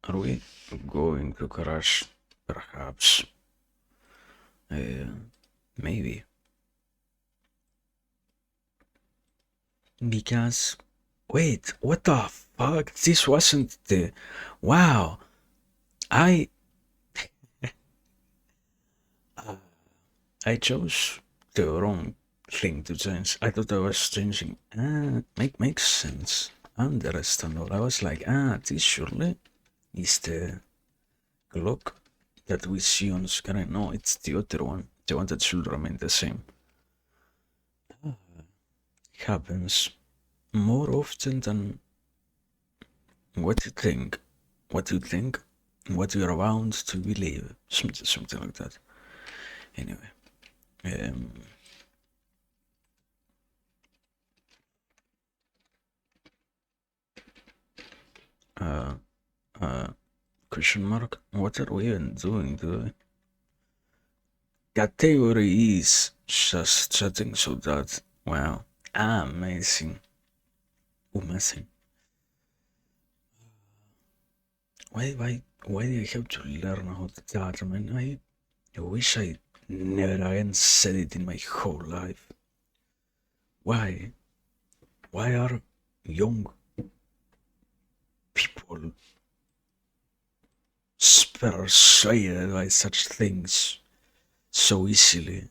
Are we going to crash? Perhaps. Maybe. Because. Wait, what the fuck? This wasn't the. Wow. I. I chose the wrong thing to change. I thought I was changing. Makes sense. Understandable. I was like, this surely is the clock that we see on screen. No, it's the other one. The one that should remain the same. Happens more often than what you think. What you think. What you're bound to believe. Something like that. Anyway. Um, uh, uh, question mark? What are we even doing today? Category is just chatting so that, wow, amazing. Amazing. Why do I have to learn how to chat, man? I wish I never again said it in my whole life. Why? Why are young people persuaded by such things so easily?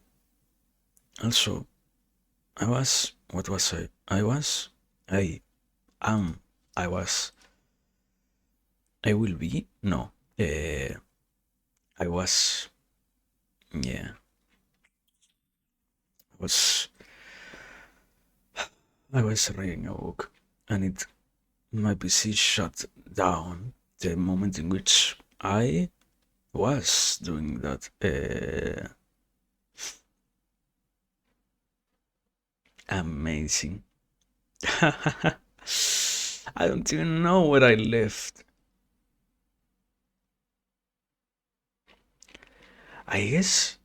Also, what was I? I am, I was, I will be, no, I was, yeah, was, I was reading a book and my PC shut down the moment in which I was doing that. Amazing. I don't even know where I left. I guess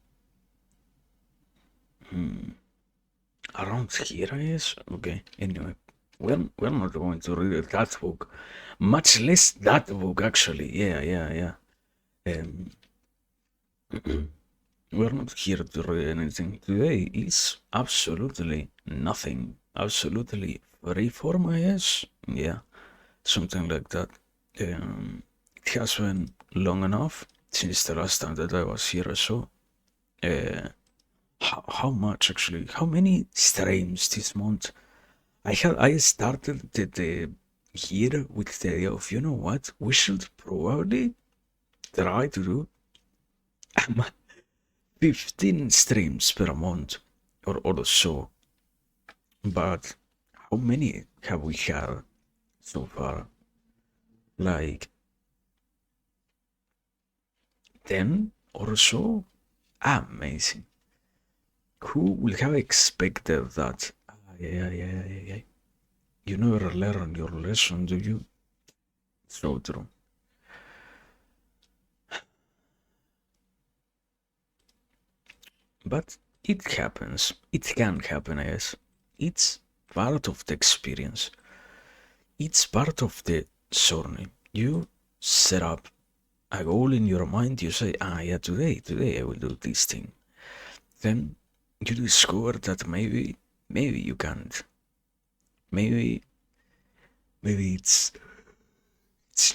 around here, I guess. Okay, anyway, we're not going to read that book, much less that book, actually. Yeah. Um, we're not here to read anything. Today is absolutely nothing. Absolutely free form, I guess. Yeah, something like that. It has been long enough since the last time that I was here, so uh, how much actually? How many streams this month? I started the year with the idea of, you know what, we should probably try to do 15 streams per month or so. But how many have we had so far? Like 10 or so? Amazing. Who would have expected that? Yeah. You never learn your lesson, do you? So true. But it happens. It can happen, I guess. It's part of the experience. It's part of the journey. You set up a goal in your mind. You say, yeah, today I will do this thing. Then you discover that maybe you can't. Maybe, maybe it's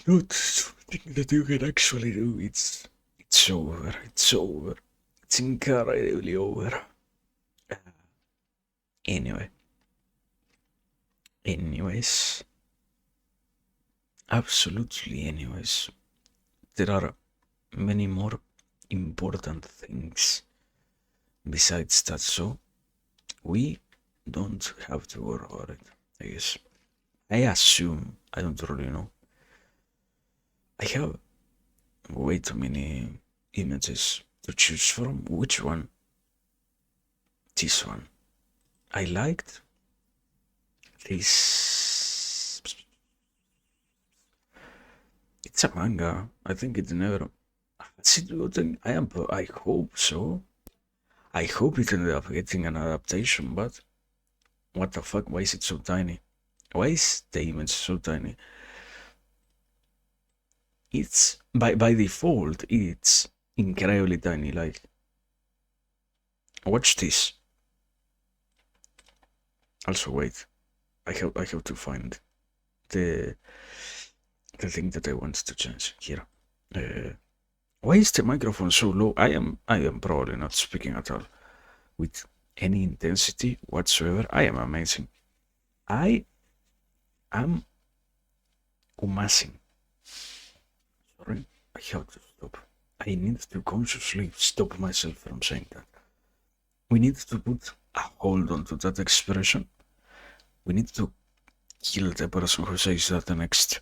not something that you can actually do. It's over. It's over. It's incredibly over. Anyway, anyways, absolutely. Anyways, there are many more important things besides that, so we don't have to worry about it. I guess. I assume. I don't really know. I have way too many images to choose from. Which one? This one. I liked this. It's a manga. I think it never. I hope so. I hope it ended up getting an adaptation, but what the fuck? Why is it so tiny? Why is the image so tiny? it's by default it's incredibly tiny. Like, watch this. Also, wait, I have to find the the thing that I want to change here. Why is the microphone so low? I am probably not speaking at all with any intensity whatsoever. I am amazing. I am amazing. Sorry, I have to stop. I need to consciously stop myself from saying that. We need to put a hold onto that expression. We need to kill the person who says that next.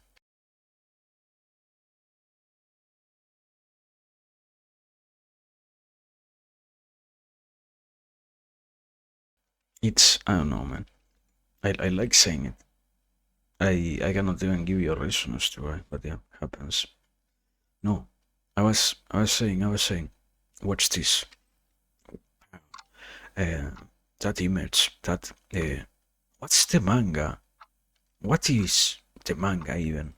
I don't know, man. I like saying it. I cannot even give you a reason as to why, but yeah, happens. No, I was saying, watch this. Uh, that image, what's the manga? What is the manga even?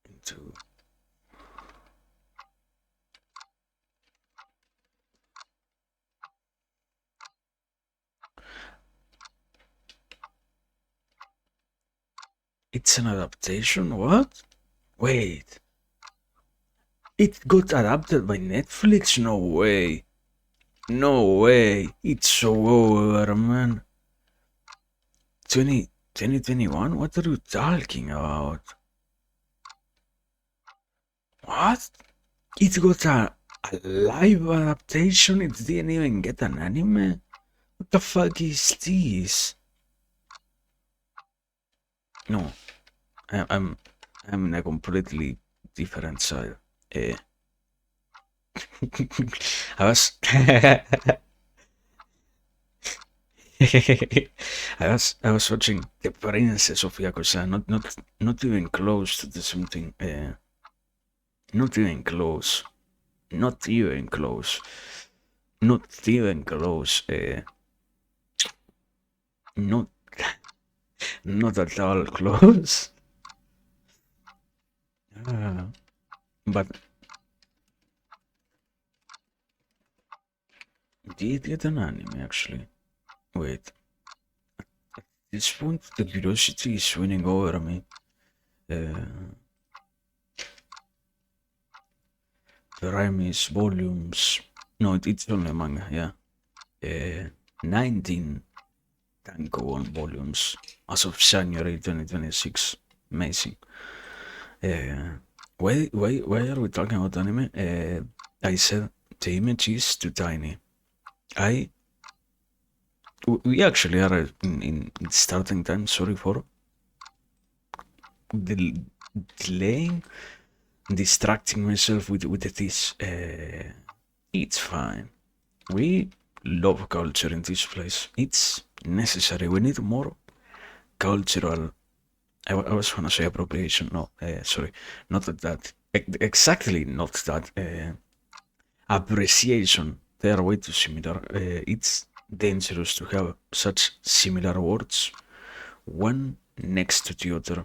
Into It's an adaptation? What? Wait. It got adapted by Netflix? No way. No way. It's so over, man. 2021? What are you talking about? What? It got a live adaptation? It didn't even get an anime? What the fuck is this? No. I'm in a completely different side. I was I was watching The Princess of Yakuza, not even close to the something. Not even close. Not even close. Not even close. Not not at all close. But did get an anime actually. Wait. At this point, the curiosity is winning over me. The rhyme is volumes. No, it's only manga, yeah. 19 Tanko volumes as of January 2026. Amazing. Why are we talking about anime? I said the image is too tiny. We actually are in starting time. Sorry for delaying, distracting myself with this. It's fine. We love culture in this place. It's necessary. We need more cultural. I was gonna say appropriation. No, sorry, not that. Exactly, not that. Appreciation. They are way too similar. It's dangerous to have such similar words one next to the other.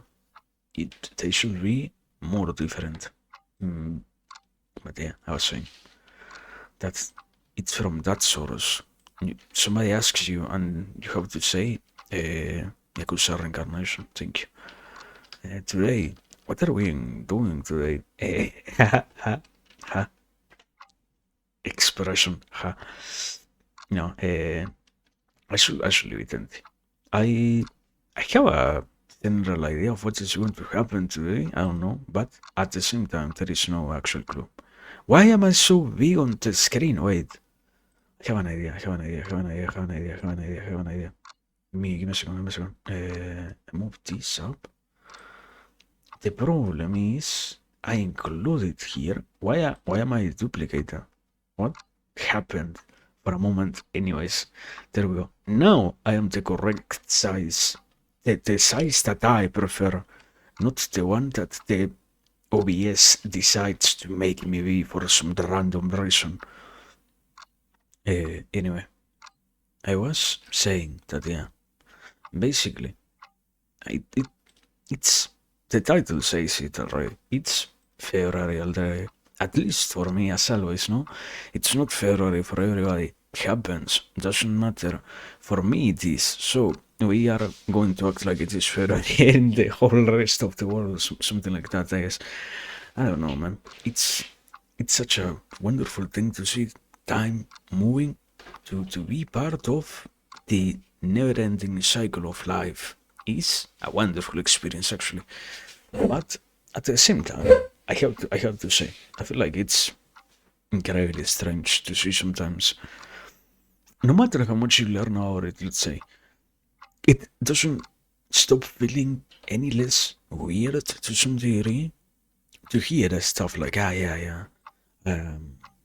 They should be more different. But yeah, I was saying that it's from that source. Somebody asks you and you have to say Yakuza reincarnation. Thank you. Today, what are we doing today? Expression. No, I should leave it empty. I have a general idea of what is going to happen today. I don't know, but at the same time, there is no actual clue. Why am I so big on the screen? Wait, I have an idea. I have an idea. I have an idea. I have an idea. I have an idea. I have an idea. Give me a second. Give me a second. Move this up. The problem is I included here. Why am I duplicating? What happened? For a moment, anyways. There we go. Now I am the correct size. The size that I prefer, not the one that the OBS decides to make me be for some random reason. Anyway, I was saying that yeah, Basically, it, it it's the title says it already. It's February already. At least for me, as always, no? It's not February for everybody. It happens. Doesn't matter. For me, it is. So we are going to act like it is February in the whole rest of the world, something like that. I guess. I don't know, man. It's such a wonderful thing to see time moving, to be part of the never-ending cycle of life is a wonderful experience, actually. But at the same time, I have to say, I feel like it's incredibly strange to see sometimes. No matter how much you learn about it, let's say, it doesn't stop feeling any less weird to some degree to hear that stuff like, yeah, yeah.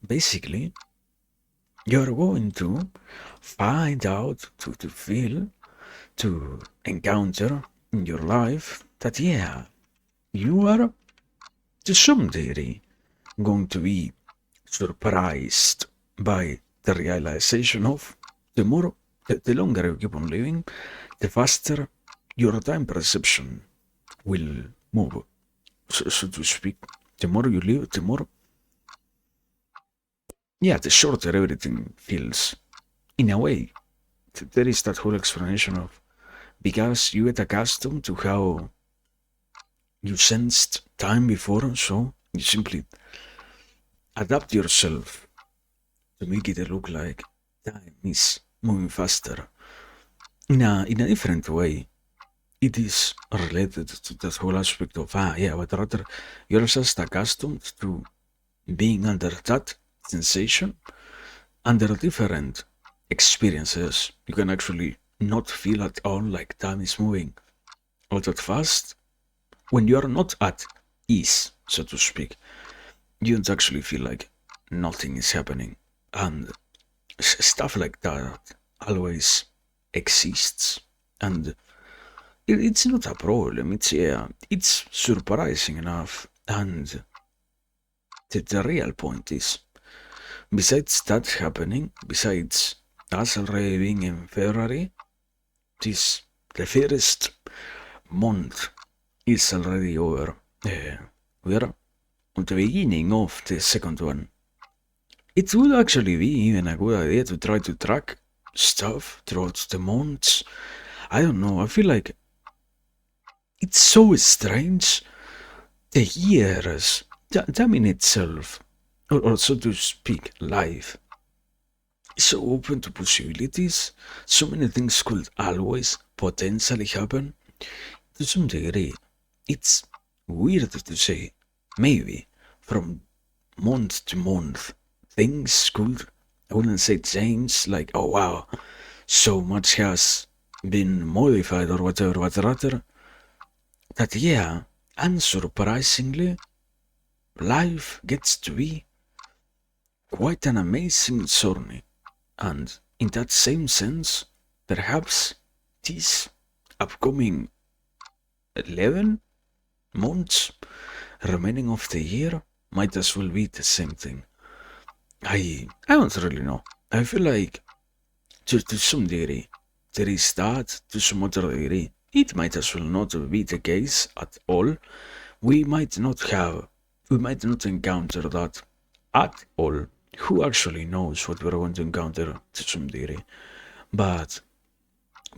Basically, you're going to find out, to feel, to encounter in your life that, yeah, you are to some degree going to be surprised by the realization of the longer you keep on living, the faster your time perception will move, so to speak. The more you live, the more, yeah, the shorter everything feels. In a way, there is that whole explanation of because you get accustomed to how you sensed time before, so you simply adapt yourself to make it look like time is moving faster. In a different way, it is related to that whole aspect of, yeah, but rather you're just accustomed to being under that sensation, under different experiences. You can actually not feel at all like time is moving all that fast when you are not at ease, so to speak. You don't actually feel like nothing is happening, and stuff like that always exists, and it's not a problem. It's, yeah, it's surprising enough, and the real point is, besides that happening, besides us already being in February, this the first month is already over. We are at the beginning of the second one. It would actually be even a good idea to try to track stuff throughout the months. I don't know, I feel like it's so strange. The years, time in itself, or so to speak, life, is so open to possibilities. So many things could always potentially happen. To some degree, it's weird to say, maybe, from month to month, things could, I wouldn't say change, like, oh wow, so much has been modified or whatever, but rather that, yeah, unsurprisingly, life gets to be quite an amazing journey. And in that same sense, perhaps these upcoming 11 months remaining of the year might as well be the same thing. I don't really know. I feel like to some degree there is that, to some other degree it might as well not be the case at all. We might not encounter that at all. Who actually knows what we're going to encounter to some degree? But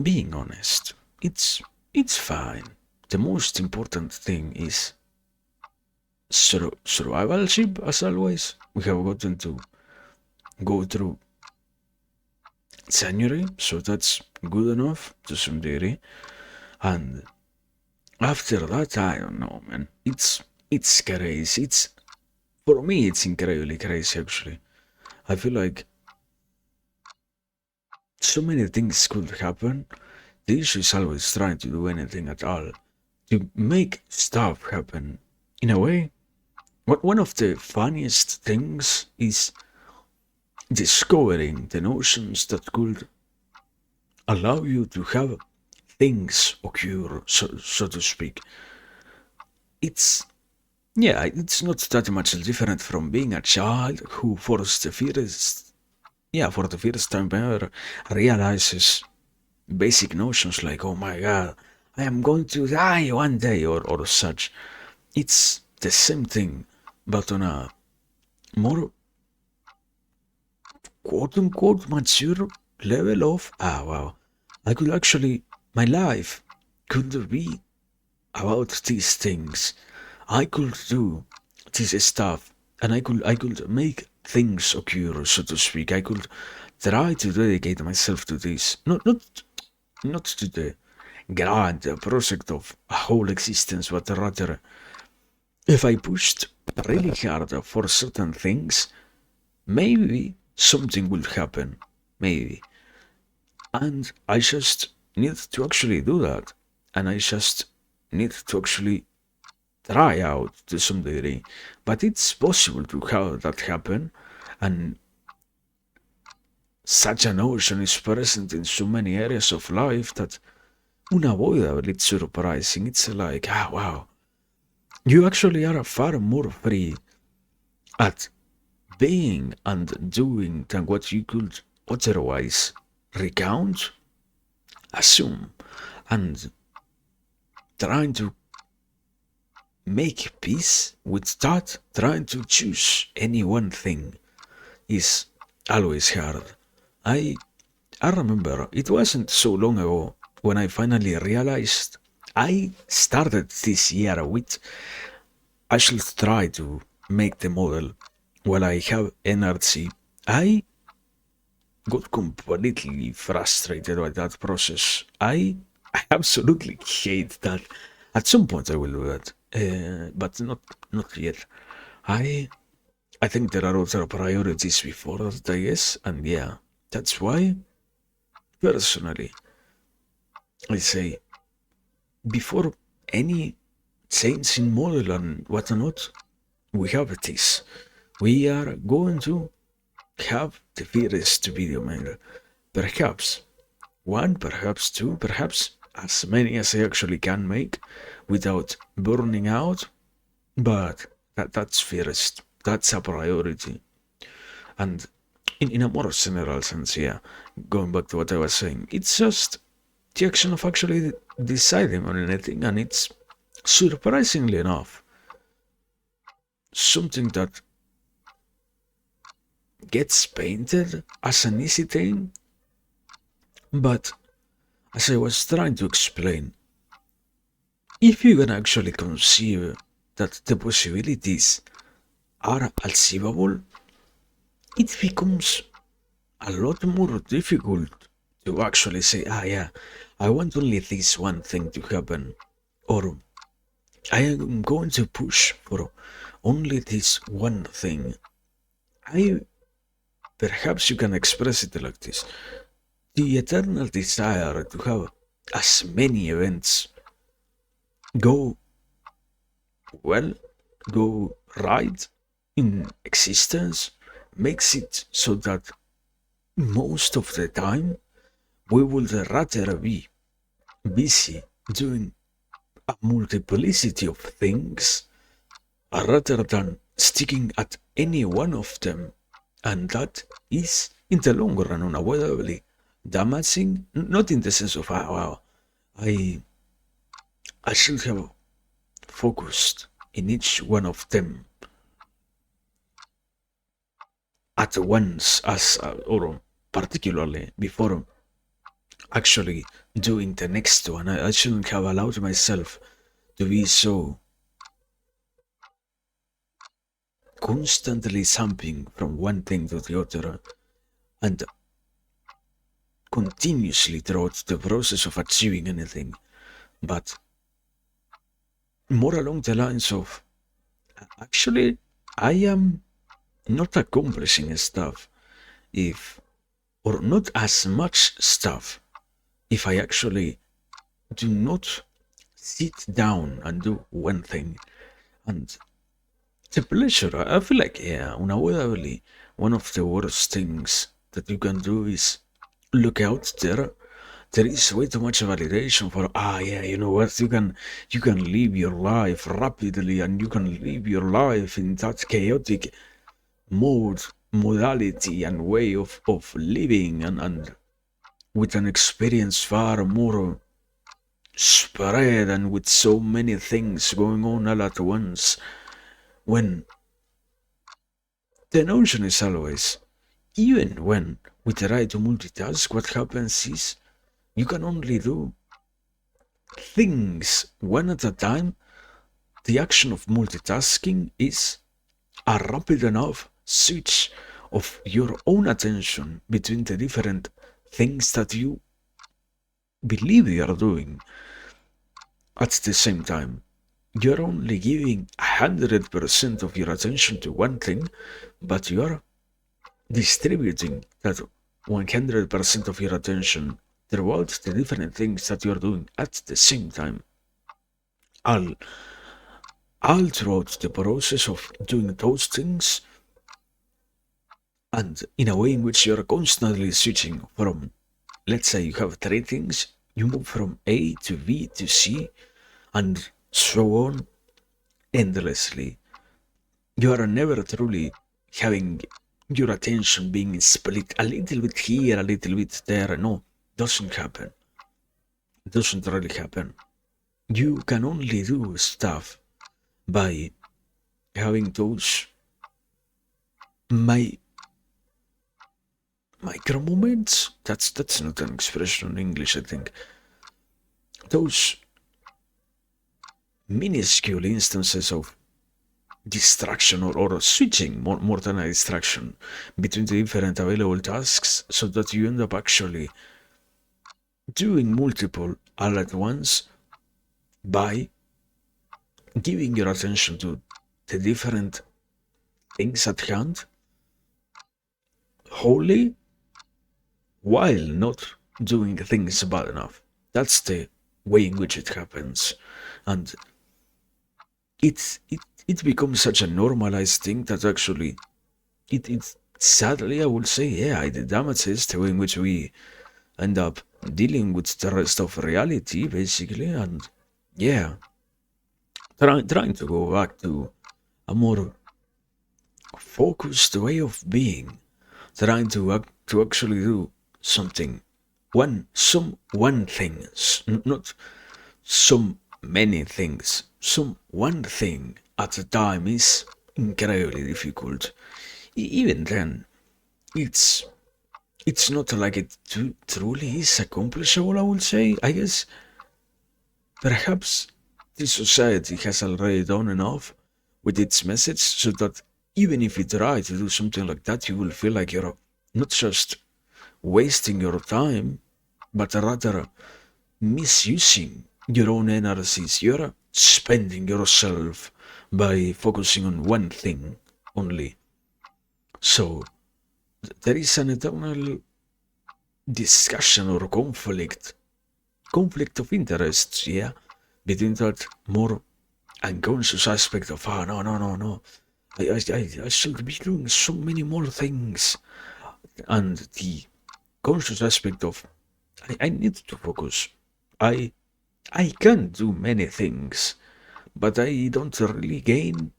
being honest, it's fine. The most important thing is survivalship, as always. We have gotten to go through January, so that's good enough to some degree. And after that, I don't know, man. It's crazy. It's for me, it's incredibly crazy. Actually, I feel like so many things could happen. The issue is always trying to do anything at all to make stuff happen. In a way, one of the funniest things is discovering the notions that could allow you to have things occur, so to speak. It's, yeah, it's not that much different from being a child who, for the first time ever, realizes basic notions like, oh my god, I am going to die one day, or such. It's the same thing, but on a more quote unquote mature level of, wow, I could actually, my life could be about these things. I could do this stuff, and I could make things occur, so to speak. I could try to dedicate myself to this, not to the grand project of a whole existence, but rather, if I pushed really hard for certain things, maybe something will happen, maybe, and I just need to actually do that, and I just need to actually try out to some degree. But it's possible to have that happen, and such an ocean is present in so many areas of life that unavoidably it's surprising. It's like, wow, you actually are far more free at being and doing than what you could otherwise recount, assume, and trying to make peace with that, trying to choose any one thing is always hard. I I remember it wasn't so long ago when I finally realized I started this year with I should try to make the model while I have energy. I got completely frustrated by that process. I absolutely hate that. At some point I will do that, but not yet. I I think there are other priorities before that, I guess, and yeah, that's why personally I say before any change in model and whatnot, we have this. We are going to have the first video maker. Perhaps one, perhaps two, perhaps as many as I actually can make without burning out. But that's first. That's a priority. And in a more general sense, yeah, going back to what I was saying, it's just the action of actually deciding on anything, and it's surprisingly enough something that gets painted as an easy thing, but as I was trying to explain, if you can actually conceive that the possibilities are achievable, it becomes a lot more difficult to actually say, yeah, I want only this one thing to happen, or I am going to push for only this one thing. I Perhaps you can express it like this: the eternal desire to have as many events go well, go right in existence makes it so that most of the time we would rather be busy doing a multiplicity of things rather than sticking at any one of them, and that is in the long run unavoidably damaging, not in the sense of wow, I I should have focused in each one of them at once, as or particularly before actually doing the next one. I shouldn't have allowed myself to be so constantly jumping from one thing to the other and continuously throughout the process of achieving anything, but more along the lines of actually I am not accomplishing stuff if, or not as much stuff, if I actually do not sit down and do one thing. And the pleasure, I feel like, yeah, unavoidably, one of the worst things that you can do is look out there. There is way too much validation for, yeah, you know what, you can live your life rapidly, and you can live your life in that chaotic modality and way of living, and with an experience far more spread and with so many things going on all at once, when the notion is always, even when we try to multitask, what happens is you can only do things one at a time. The action of multitasking is a rapid enough switch of your own attention between the different things that you believe you are doing at the same time. You're only giving 100% of your attention to one thing, but you're distributing that 100% of your attention throughout the different things that you're doing at the same time. All, all throughout the process of doing those things, and in a way in which you're constantly switching from, let's say you have three things, you move from A to B to C, and so on endlessly. You are never truly having your attention being split a little bit here, a little bit there. No, doesn't happen. Doesn't really happen. You can only do stuff by having those my micro moments. That's not an expression in English, I think. Those minuscule instances of distraction or switching more than a distraction between the different available tasks, so that you end up actually doing multiple all at once by giving your attention to the different things at hand wholly, while not doing things bad enough. That's the way in which it happens. And it becomes such a normalized thing that actually it sadly, I would say, yeah, it damages the way in which we end up dealing with the rest of reality, basically. And yeah, trying to go back to a more focused way of being, trying to actually do something, one thing, not some many things, some one thing at a time is incredibly difficult. Even then, it's it's not like it truly is accomplishable, I would say. I guess perhaps this society has already done enough with its message so that even if you try to do something like that, you will feel like you're not just wasting your time, but rather misusing your own energies. You're spending yourself by focusing on one thing only. So there is an eternal discussion or conflict of interests, yeah, between that more unconscious aspect of, no, I should be doing so many more things, and the conscious aspect of, I need to focus. I I can do many things, but I don't really gain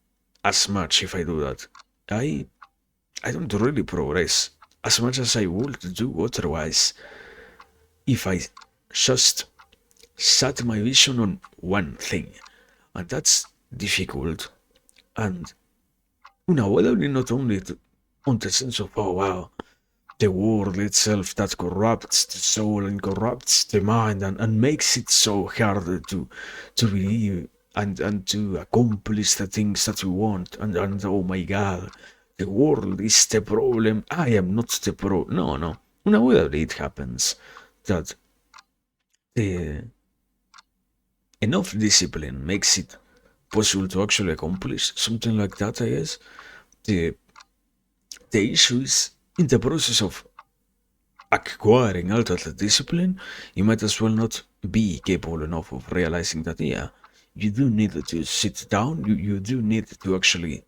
as much if I do that. I I don't really progress as much as I would do otherwise if I just set my vision on one thing. And that's difficult. And unavoidably not only on the sense of, oh wow, the world itself that corrupts the soul and corrupts the mind, and makes it so hard to believe and to accomplish the things that we want, and oh my god, the world is the problem, I am not the problem. No, unavoidably it happens that the enough discipline makes it possible to actually accomplish something like that, I guess. The the issue is, in the process of acquiring all that discipline, you might as well not be capable enough of realizing that, yeah, you do need to sit down, you do need to actually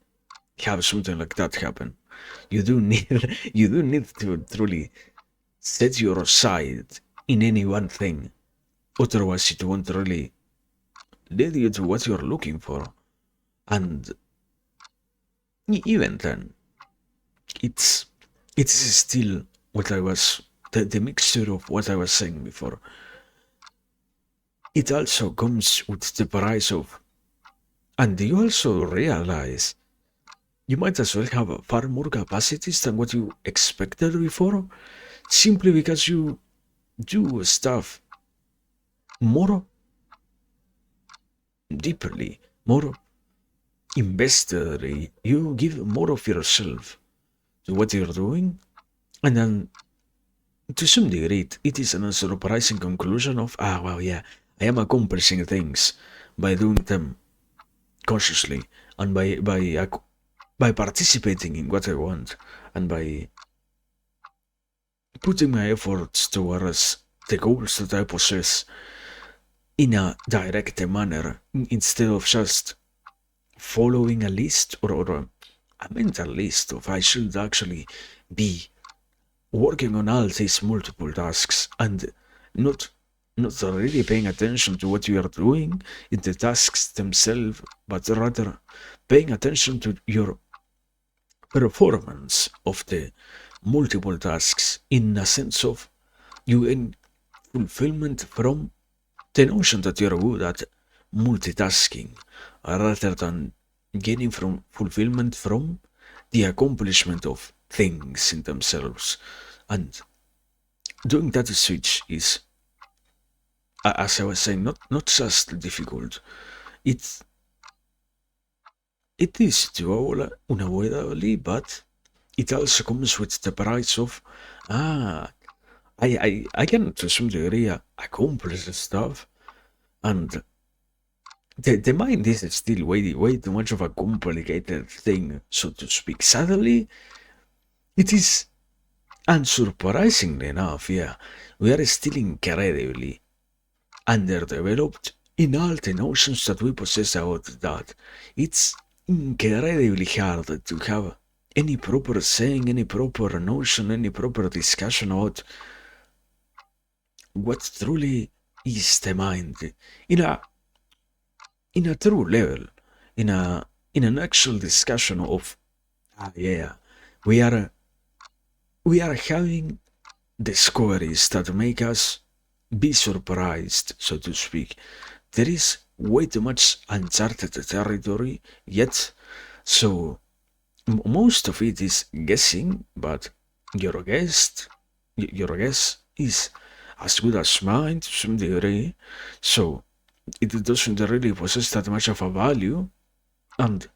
have something like that happen. You do need you do need to truly set your side in any one thing. Otherwise it won't really lead you to what you're looking for. And even then, it's still what I was the mixture of what I was saying before. It also comes with the price of, and you also realize you might as well have far more capacities than what you expected before, simply because you do stuff more deeply, more investedly. You give more of yourself to what you're doing, and then to some degree, it is an surprising conclusion of, well, yeah, I am accomplishing things by doing them consciously and by participating in what I want and by putting my efforts towards the goals that I possess in a direct manner instead of just following a list or a mental list of I should actually be working on all these multiple tasks and not not really paying attention to what you are doing in the tasks themselves, but rather paying attention to your performance of the multiple tasks in a sense of you in fulfillment from the notion that you're good at multitasking rather than gaining from fulfillment from the accomplishment of things in themselves. And doing that switch is, as I was saying, not just difficult. It's it is doable unavoidably, but it also comes with the price of ah I can to some degree accomplish stuff, and the mind is still way too much of a complicated thing, so to speak. Sadly, it is, and surprisingly enough, yeah, we are still incredibly underdeveloped in all the notions that we possess about that. It's incredibly hard to have any proper saying, any proper notion, any proper discussion about what truly is the mind in a in a true level, in a in an actual discussion of yeah, we are we are having discoveries that make us be surprised, so to speak. There is way too much uncharted territory yet, so most of it is guessing, but your guess, your guess is as good as mine to some degree, so it doesn't really possess that much of a value, and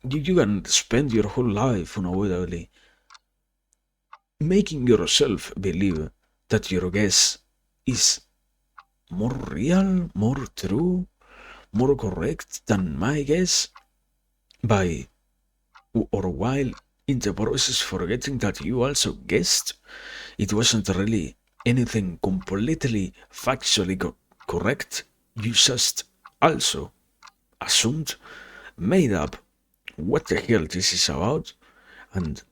you can spend your whole life unavoidably making yourself believe that your guess is more real, more true, more correct than my guess by or while in the process forgetting that you also guessed it wasn't really anything completely factually correct. You just also assumed, made up what the hell this is about, and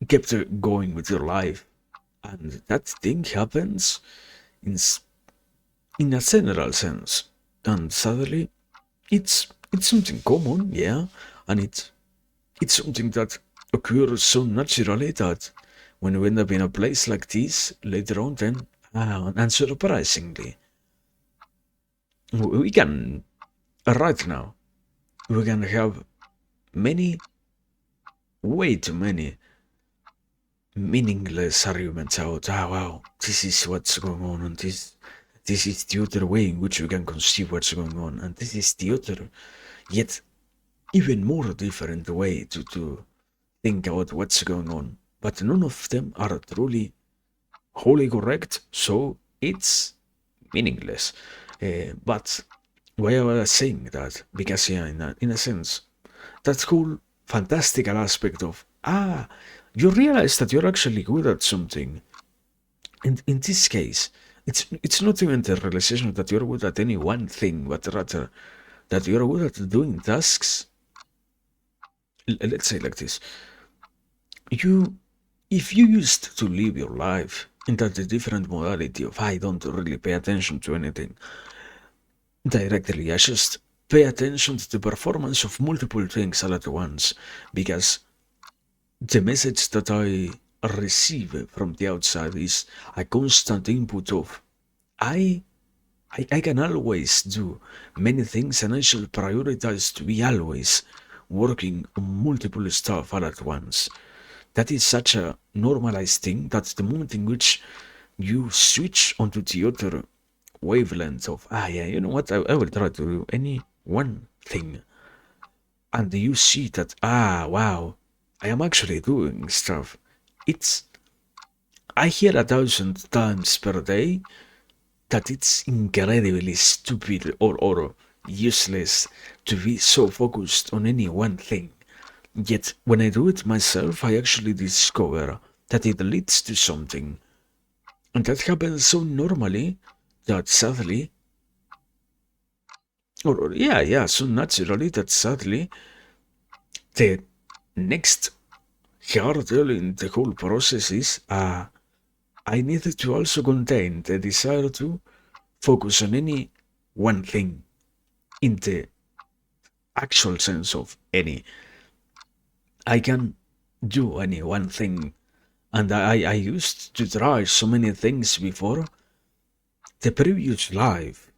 kept going with your life. And that thing happens in in a general sense. And sadly, it's something common, yeah, and it's something that occurs so naturally that when we end up in a place like this later on, then unsurprisingly, we can right now we can have many, way too many meaningless arguments about wow, this is what's going on, and this is the other way in which we can conceive what's going on, and this is the other yet even more different way to think about what's going on. But none of them are truly wholly correct, so it's meaningless. But why I was saying that? Because yeah, in a sense, that whole fantastical aspect of you realize that you're actually good at something. And in this case, it's not even the realization that you're good at any one thing, but rather that you're good at doing tasks. Let's say like this: you, if you used to live your life in that different modality of I don't really pay attention to anything directly, I just pay attention to the performance of multiple things all at once, because the message that I receive from the outside is a constant input of I I can always do many things and I should prioritize to be always working on multiple stuff all at once. That is such a normalized thing that the moment in which you switch onto the other wavelength of, yeah, you know what, I will try to do any one thing, and you see that, wow, I am actually doing stuff. It's, I hear 1,000 times per day that it's incredibly stupid or useless to be so focused on any one thing. Yet, when I do it myself, I actually discover that it leads to something. And that happens so normally that sadly, yeah, so naturally that sadly, the next hurdle in the whole process is I needed to also contain the desire to focus on any one thing in the actual sense of any. I can do any one thing, and I used to try so many things before. The previous life,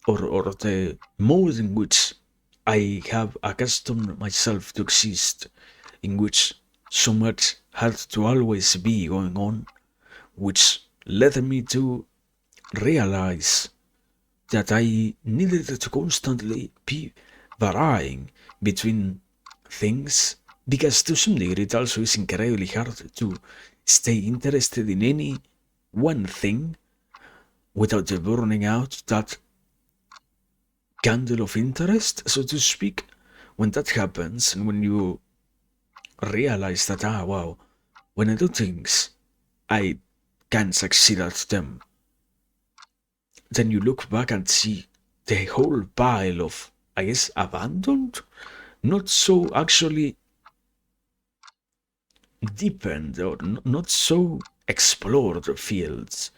or the mode in which I have accustomed myself to exist, in which so much had to always be going on, which led me to realize that I needed to constantly be varying between things, because to some degree it also is incredibly hard to stay interested in any one thing without burning out that candle of interest, so to speak. When that happens, and when you realize that, wow, when I do things, I can succeed at them, then you look back and see the whole pile of, I guess, abandoned, not so actually deepened or not so explored fields,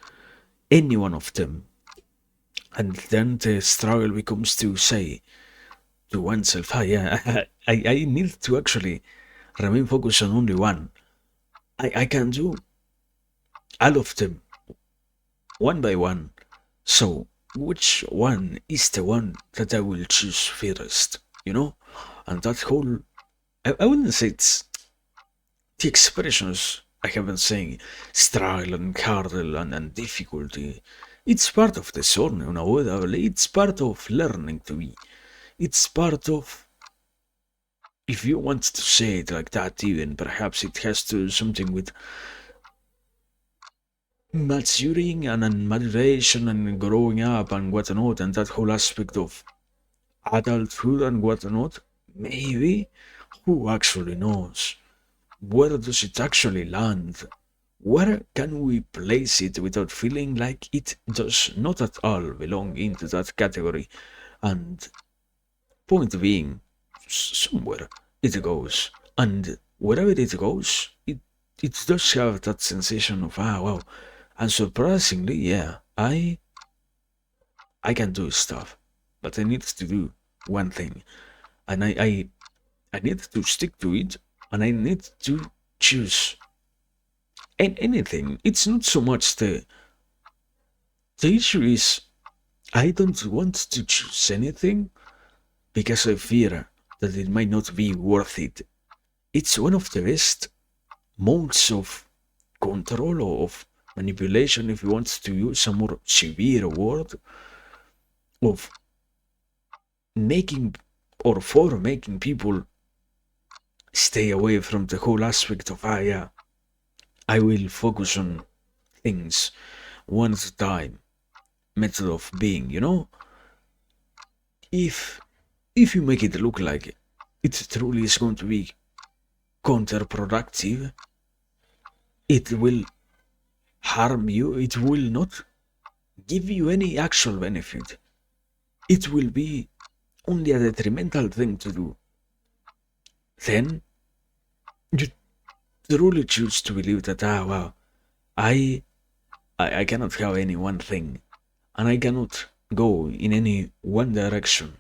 any one of them. And then the struggle becomes to say to oneself, yeah, I need to actually remain focused on only one. I can do all of them one by one. So, which one is the one that I will choose first? You know? And that whole, I wouldn't say it's the expressions I have been saying, struggle and hurdle and difficulty. It's part of the journey, unavoidably. It's part of learning to be. It's part of, if you want to say it like that, even perhaps it has to do something with maturing and maturation and growing up and whatnot, and that whole aspect of adulthood and whatnot. Maybe, who actually knows? Where does it actually land? Where can we place it without feeling like it does not at all belong into that category? And point being, somewhere it goes, and wherever it goes, it does have that sensation of, wow. And surprisingly, yeah, I can do stuff, but I need to do one thing, and I need to stick to it, and I need to choose anything. It's not so much the issue is I don't want to choose anything because I fear that it might not be worth it. It's one of the best modes of control or of manipulation, if you want to use a more severe word, of making or for making people stay away from the whole aspect of, yeah, I will focus on things one at a time, method of being, if if you make it look like it truly is going to be counterproductive, it will harm you, it will not give you any actual benefit, it will be only a detrimental thing to do, then you truly choose to believe that, wow, I, I cannot have any one thing, and I cannot go in any one direction,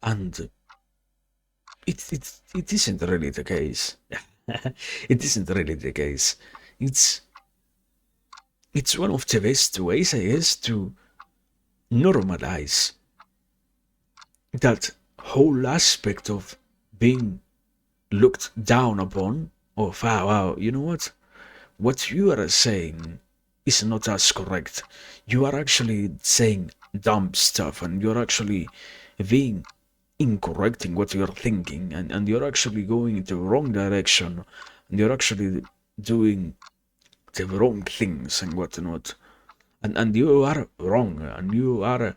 and it isn't really the case. It isn't really the case. It's it's one of the best ways, I guess, to normalize that whole aspect of being looked down upon. Of wow, you know what you are saying is not as correct. You are actually saying dumb stuff, and you're actually being incorrect in what you're thinking, and you're actually going in the wrong direction, and you're actually doing the wrong things and whatnot. And you are wrong, and you are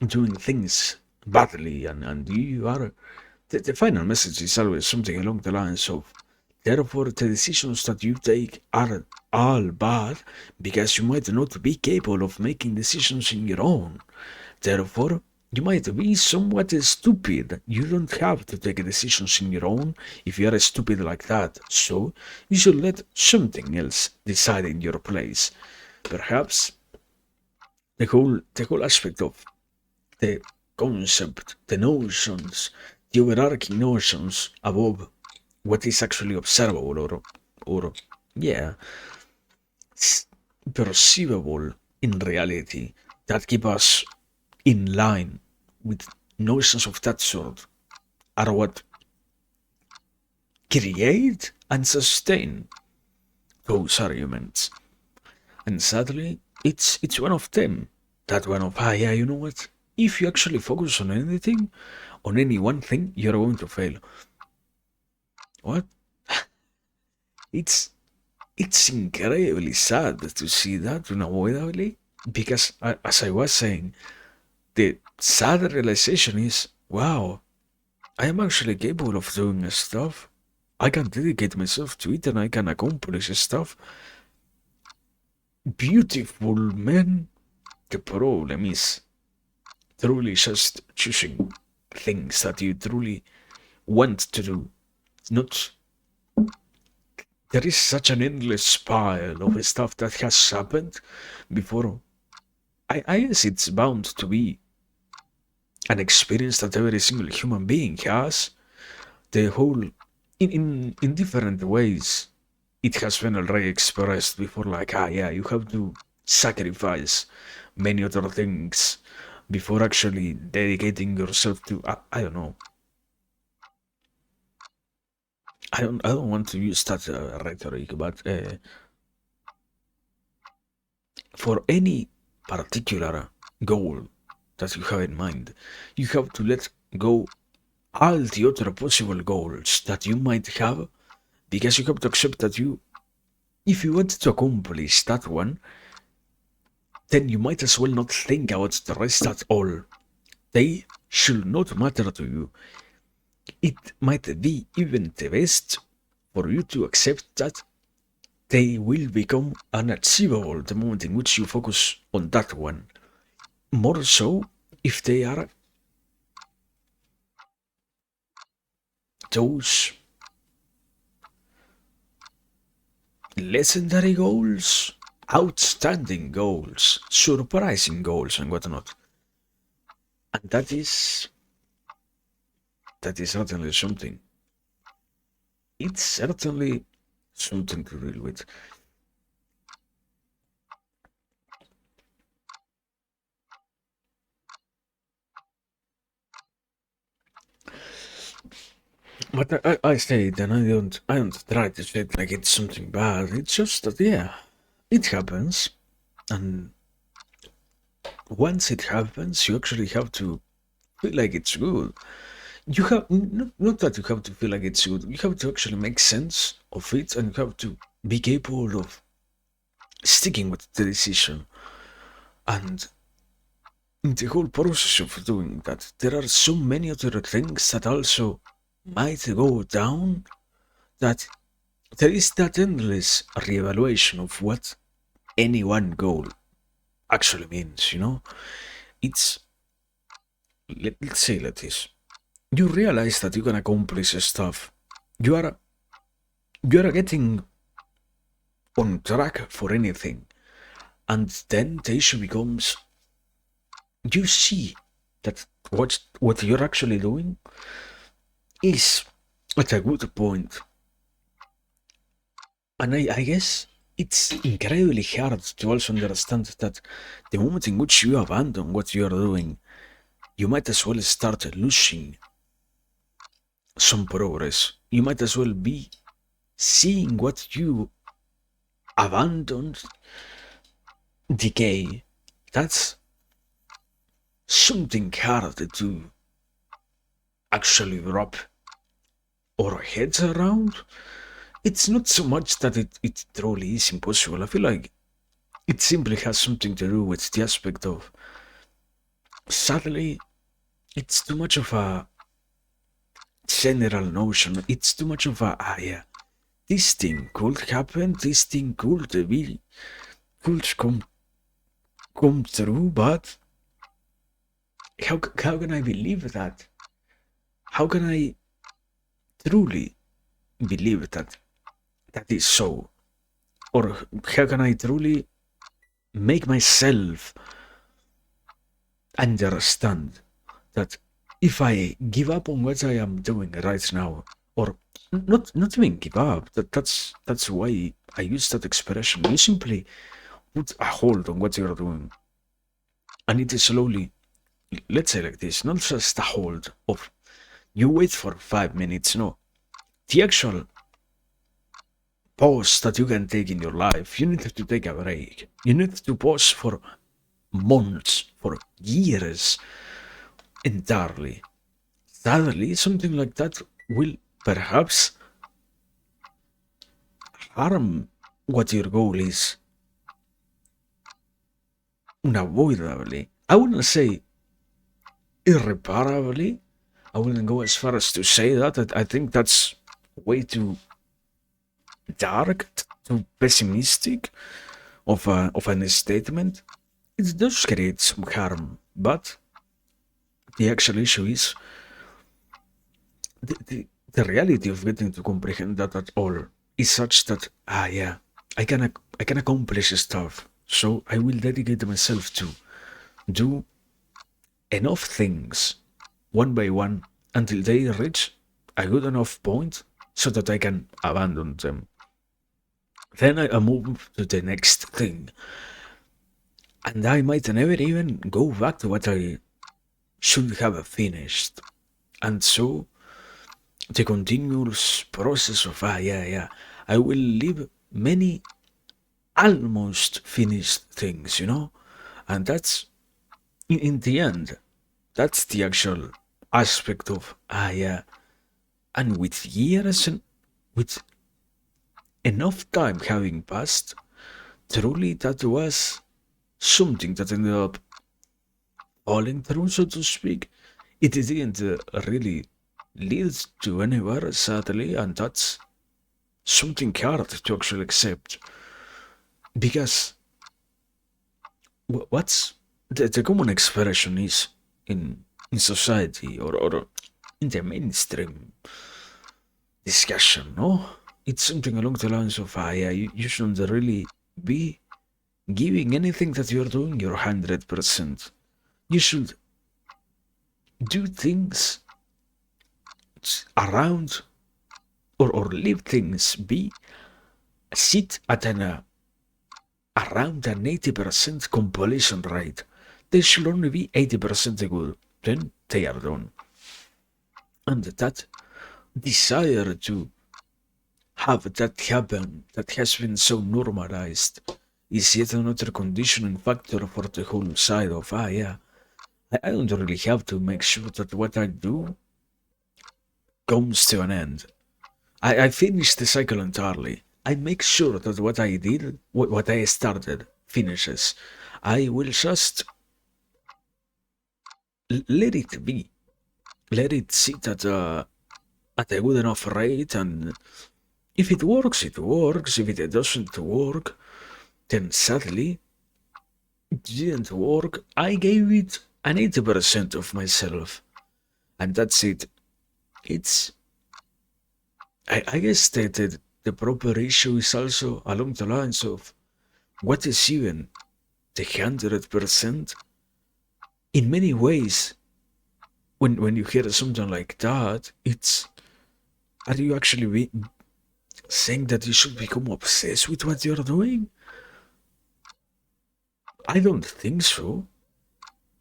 doing things badly, and you are. The final message is always something along the lines of, therefore, the decisions that you take are all bad because you might not be capable of making decisions in your own. Therefore, you might be somewhat stupid. You don't have to take decisions in your own if you are stupid like that. So, you should let something else decide in your place. Perhaps the whole aspect of the concept, the notions, the overarching notions above what is actually observable or yeah, perceivable in reality that keep us in line with notions of that sort are what create and sustain those arguments. And sadly, it's one of them. That one of yeah, you know what? If you actually focus on anything, on any one thing, you're going to fail. What? It's it's incredibly sad to see that unavoidably because, as I was saying, the sad realization is, wow, I am actually capable of doing stuff. I can dedicate myself to it and I can accomplish stuff. Beautiful, man. The problem is truly just choosing things that you truly want to do. Not there is such an endless pile of stuff that has happened before. I guess it's bound to be an experience that every single human being has. The whole, in different ways, it has been already expressed before, like, yeah, you have to sacrifice many other things before actually dedicating yourself to, I don't know. I don't want to use that rhetoric, but for any particular goal that you have in mind, you have to let go all the other possible goals that you might have, because you have to accept that if you want to accomplish that one, then you might as well not think about the rest at all. They should not matter to you. It might be even the best for you to accept that they will become unachievable the moment in which you focus on that one. More so if they are those legendary goals, outstanding goals, surprising goals, and whatnot. And that is certainly something. It's certainly something to deal with. But I say it, and I don't try to say it like it's something bad. It's just that, yeah, it happens, and once it happens, you actually have to feel like it's good. You have not that you have to feel like it's good. You have to actually make sense of it, and you have to be capable of sticking with the decision. And in the whole process of doing that, there are so many other things that also might go down, that there is that endless reevaluation of what any one goal actually means. It's, let's say like this. You realize that you can accomplish stuff. You are you are getting on track for anything. And then the issue becomes, you see that what you're actually doing is at a good point And I guess it's incredibly hard to also understand that the moment in which you abandon what you are doing, you might as well start losing some progress. You might as well be seeing what you abandoned decay. That's something hard to actually wrap our heads around. It's not so much that it truly is impossible. I feel like it simply has something to do with the aspect of, sadly, it's too much of a general notion. It's too much of a, yeah, this thing could happen, this thing could come true, but how can I believe that? How can I truly believe that is so? Or how can I truly make myself understand that if I give up on what I am doing right now, or not even give up, that's why I use that expression. You simply put a hold on what you're doing, and it is slowly, let's say like this, not just a hold of you wait for 5 minutes. No, the actual pause that you can take in your life. You need to take a break. You need to pause for months, for years entirely. Sadly, something like that will perhaps harm what your goal is unavoidably. I wouldn't say irreparably. I wouldn't go as far as to say that. I think that's way too dark, too pessimistic of an statement. It does create some harm, but the actual issue is the reality of getting to comprehend that at all is such that, yeah, I can accomplish stuff, so I will dedicate myself to do enough things one by one until they reach a good enough point so that I can abandon them. Then I move to the next thing, and I might never even go back to what I should have finished. And so the continuous process of, yeah, I will leave many almost finished things, and that's in the end, that's the actual aspect of, yeah, and with years and with enough time having passed, truly that was something that ended up falling through, so to speak. It didn't really lead to anywhere, sadly, and that's something hard to actually accept. Because what's the common expression is in society, or in the mainstream discussion, no? It's something along the lines of, yeah, you shouldn't really be giving anything that you're doing your 100%. You should do things around, or leave things be, sit at around an 80% completion rate. They should only be 80% good, then they are done. And that desire to have that happen, that has been so normalized, is yet another conditioning factor for the whole side of, yeah, I don't really have to make sure that what I do comes to an end. I finish the cycle entirely. I make sure that what I did, what I started, finishes. I will just let it be. Let it sit at a good enough rate, and if it works, it works. If it doesn't work, then sadly, it didn't work. I gave it an 80% of myself, and that's it. It's, I guess that the proper issue is also along the lines of what is even the 100%. In many ways, when you hear something like that, it's, are you actually saying that you should become obsessed with what you're doing? I don't think so.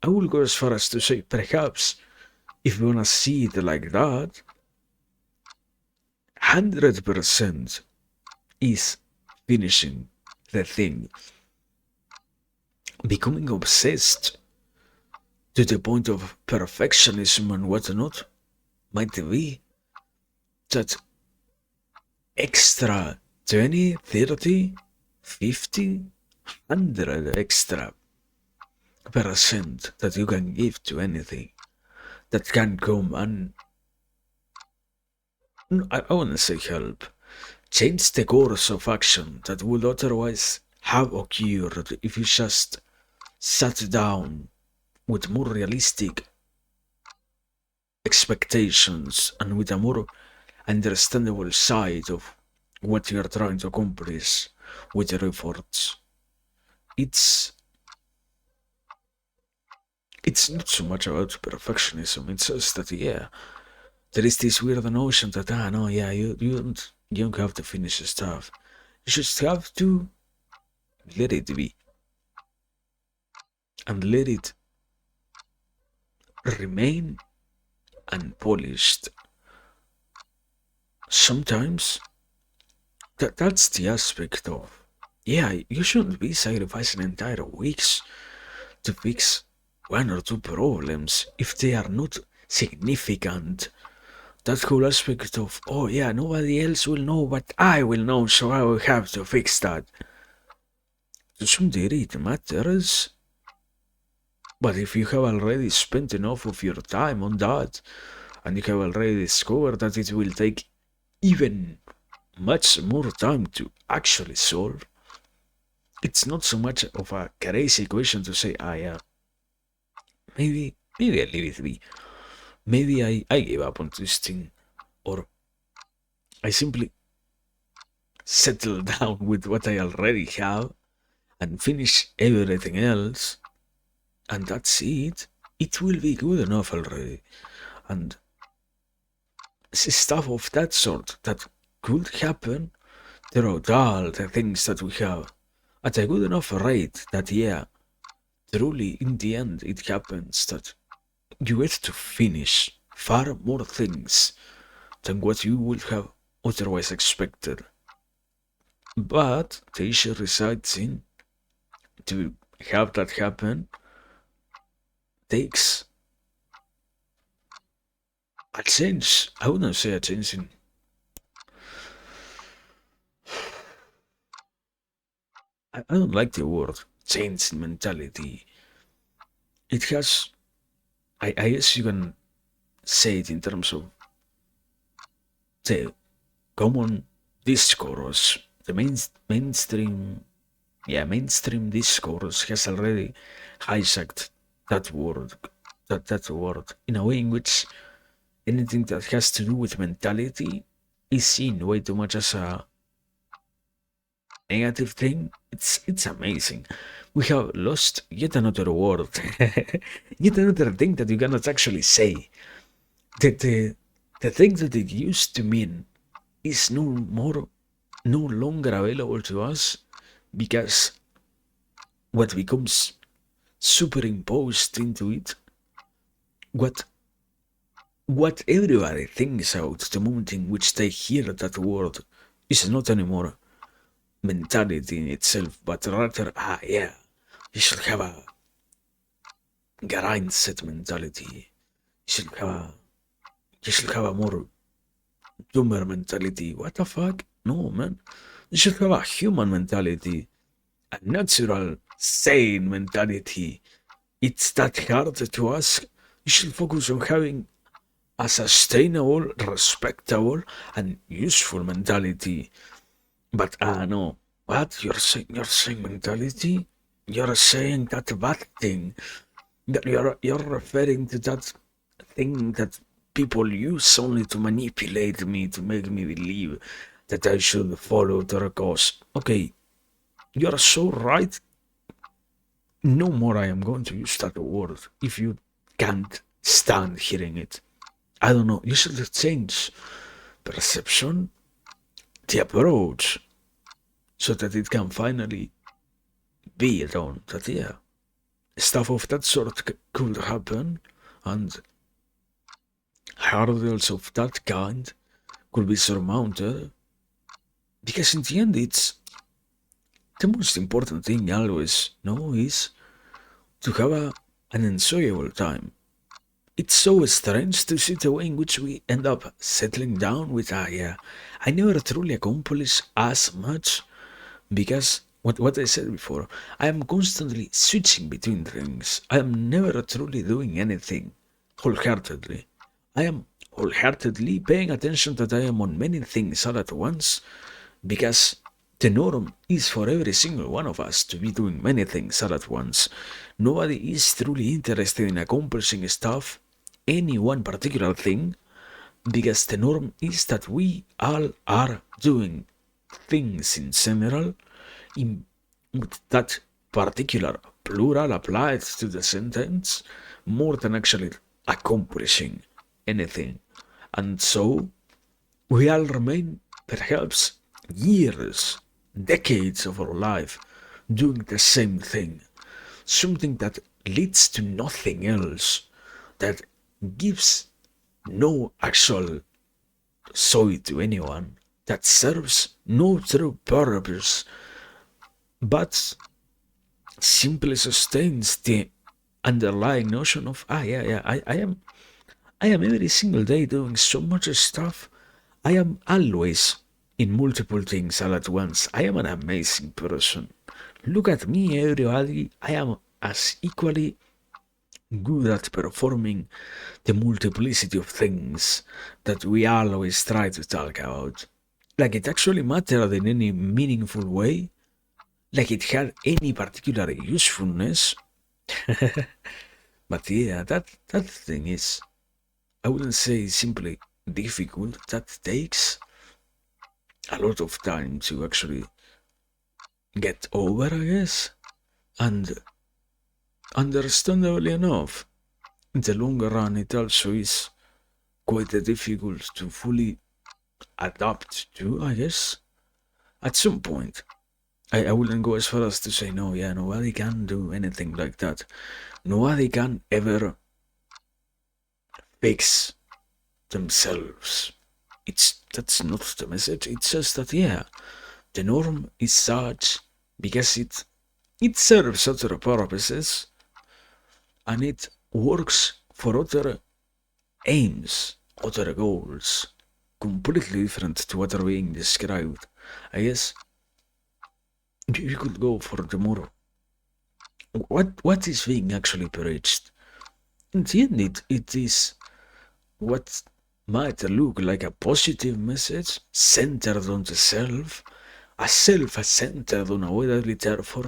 I will go as far as to say perhaps if you wanna see it like that, 100% is finishing the thing. Becoming obsessed to the point of perfectionism and whatnot might be that extra 20, 30, 50, 100 extra percent that you can give to anything that can come and I wouldn't say help, change the course of action that would otherwise have occurred if you just sat down with more realistic expectations and with a more understandable side of what you are trying to accomplish with your efforts. It's it's not so much about perfectionism. It's just that there is this weird notion that no, yeah, you don't have to finish stuff. You just have to let it be and let it remain unpolished. Sometimes that's the aspect of you shouldn't be sacrificing entire weeks to fix one or two problems if they are not significant. That whole aspect of nobody else will know but I will know, so I will have to fix that. To some degree it matters, but if you have already spent enough of your time on that and you have already discovered that it will take even much more time to actually solve, it's not so much of a crazy question to say, yeah, maybe I leave it be. Maybe I give up on this thing, or I simply settle down with what I already have and finish everything else, and that's it. It will be good enough already. And stuff of that sort that could happen throughout all the things that we have at a good enough rate that, truly in the end it happens that you get to finish far more things than what you would have otherwise expected. But the issue resides in to have that happen takes a change. I wouldn't say a change in. I don't like the word change in mentality. It has. I guess you can say it in terms of the common discourse. The mainstream discourse has already hijacked that word, that word in a way in which anything that has to do with mentality is seen way too much as a negative thing. It's amazing. We have lost yet another word, yet another thing that you cannot actually say. That the thing that it used to mean is no longer available to us because what becomes superimposed into it, what what everybody thinks out the moment in which they hear that word is not anymore mentality in itself, but rather, you should have a grindset mentality. You should have a more doomer mentality. What the fuck? No, man. You should have a human mentality, a natural, sane mentality. It's that hard to ask. You should focus on having a sustainable, respectable, and useful mentality. But no, what you're saying mentality? You're saying that bad thing. You're referring to that thing that people use only to manipulate me, to make me believe that I should follow their cause. Okay, you're so right. No more I am going to use that word if you can't stand hearing it. I don't know. You should change perception the approach so that it can finally be done. That, yeah, stuff of that sort could happen, and hurdles of that kind could be surmounted, because in the end, it's the most important thing always, no, is to have an enjoyable time. It's so strange to see the way in which we end up settling down with, yeah, I never truly accomplish as much, because what I said before, I am constantly switching between things. I am never truly doing anything wholeheartedly. I am wholeheartedly paying attention that I am on many things all at once, because the norm is for every single one of us to be doing many things all at once. Nobody is truly interested in accomplishing stuff, any one particular thing, because the norm is that we all are doing things in general, in with that particular plural applied to the sentence, more than actually accomplishing anything. And so we all remain, perhaps years, decades of our life, doing the same thing, something that leads to nothing else, that gives no actual joy to anyone, that serves no true purpose, but simply sustains the underlying notion of, yeah, I am every single day doing so much stuff. I am always in multiple things all at once. I am an amazing person. Look at me, everybody. I am as equally good at performing the multiplicity of things that we always try to talk about. Like it actually mattered in any meaningful way, like it had any particular usefulness. But yeah, that thing is, I wouldn't say simply difficult. That takes a lot of time to actually get over, I guess. And understandably enough, in the longer run, it also is quite difficult to fully adapt to, I guess. At some point, I wouldn't go as far as to say, no, yeah, nobody can do anything like that. Nobody can ever fix themselves. That's not the message. It's just that, yeah, the norm is such because it serves other purposes, and it works for other aims, other goals, completely different to what are being described. I guess you could go for the more, what is being actually preached. In the end, it is what might look like a positive message centered on the self, a self-centered, unavoidably therefore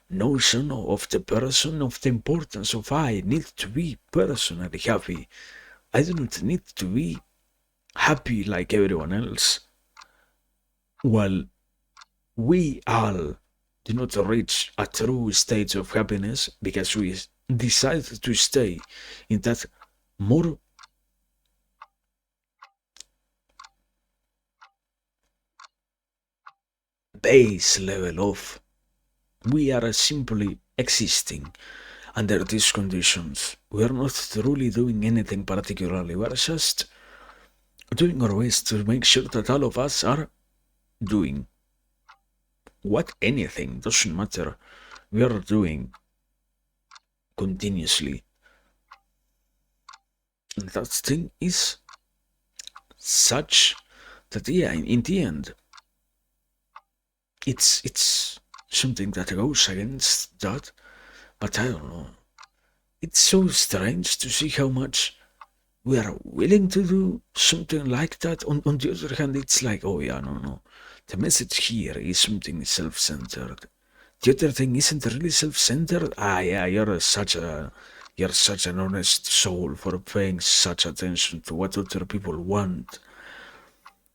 notion of the person, of the importance of, I need to be personally happy. I do not need to be happy like everyone else. While we all do not reach a true state of happiness because we decide to stay in that more base level of, we are simply existing under these conditions. We are not truly doing anything particularly. We are just doing our best to make sure that all of us are doing what anything, doesn't matter, we are doing continuously. And that thing is such that, yeah, in the end, it's something that goes against that, but I don't know. It's so strange to see how much we are willing to do something like that. On the other hand, it's like, oh yeah, no. The message here is something self-centered. The other thing isn't really self-centered. Yeah, you're such an honest soul for paying such attention to what other people want.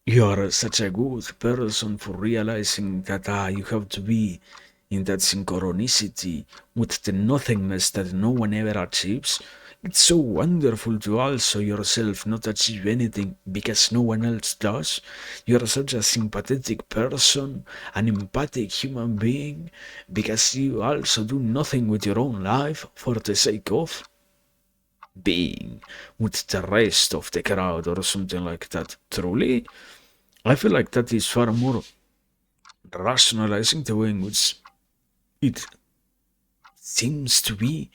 You're such a good person for realizing that you have to be in that synchronicity with the nothingness that no one ever achieves. It's so wonderful to also yourself not achieve anything because no one else does. You're such a sympathetic person, an empathic human being, because you also do nothing with your own life for the sake of being with the rest of the crowd or something like that. Truly, I feel like that is far more rationalizing the way in which it seems to be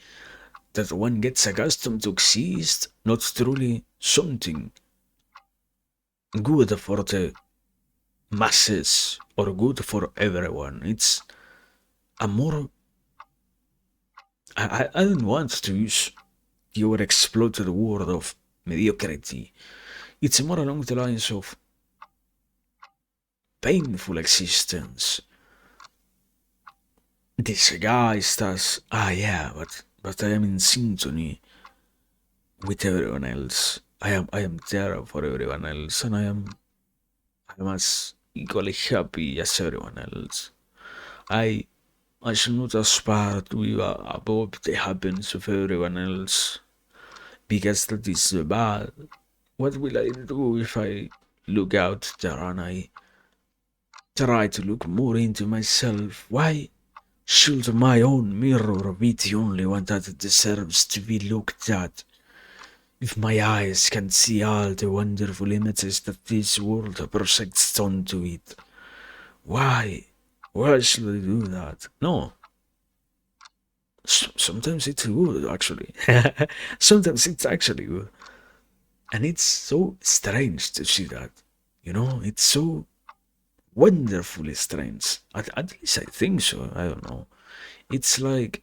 that one gets accustomed to exist, not truly something good for the masses or good for everyone. It's a more. I don't want to use your exploded word of mediocrity. It's more along the lines of painful existence disguised as yeah, but I am in sympathy with everyone else. I am there for everyone else, and I am as equally happy as everyone else. I I should not aspire to be above the happiness of everyone else because that is bad. What will I do if I look out there and I try to look more into myself? Why should my own mirror be the only one that deserves to be looked at? If my eyes can see all the wonderful images that this world projects onto it, why? Why should I do that? No. Sometimes it's good, actually. Sometimes it's actually good. And it's so strange to see that. It's so wonderfully strange. At least I think so. I don't know. It's like,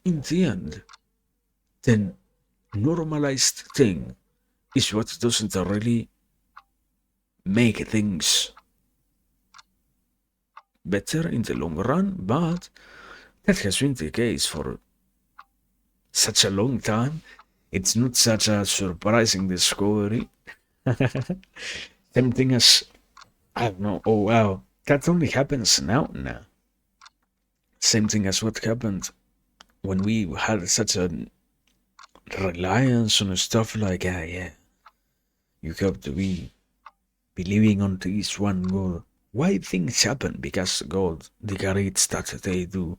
in the end, the normalized thing is what doesn't really make things better in the long run, but that has been the case for such a long time. It's not such a surprising discovery. Same thing as, I don't know, oh wow, that only happens now. Same thing as what happened when we had such a reliance on stuff like, yeah, you have to be believing on this one God. Why things happen because God decorates that they do?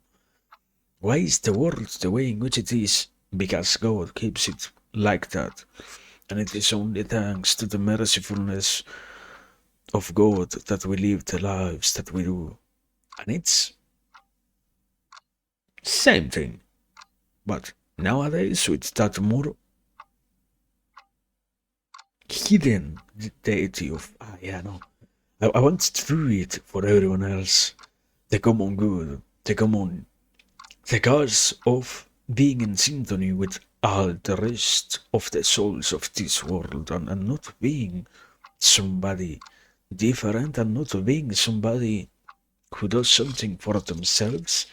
Why is the world the way in which it is? Because God keeps it like that. And it is only thanks to the mercifulness of God that we live the lives that we do. And it's same thing. But nowadays with that more hidden deity of yeah no. I want to do it for everyone else. The common good, the cause of being in sympathy with all the rest of the souls of this world and not being somebody different and not being somebody who does something for themselves.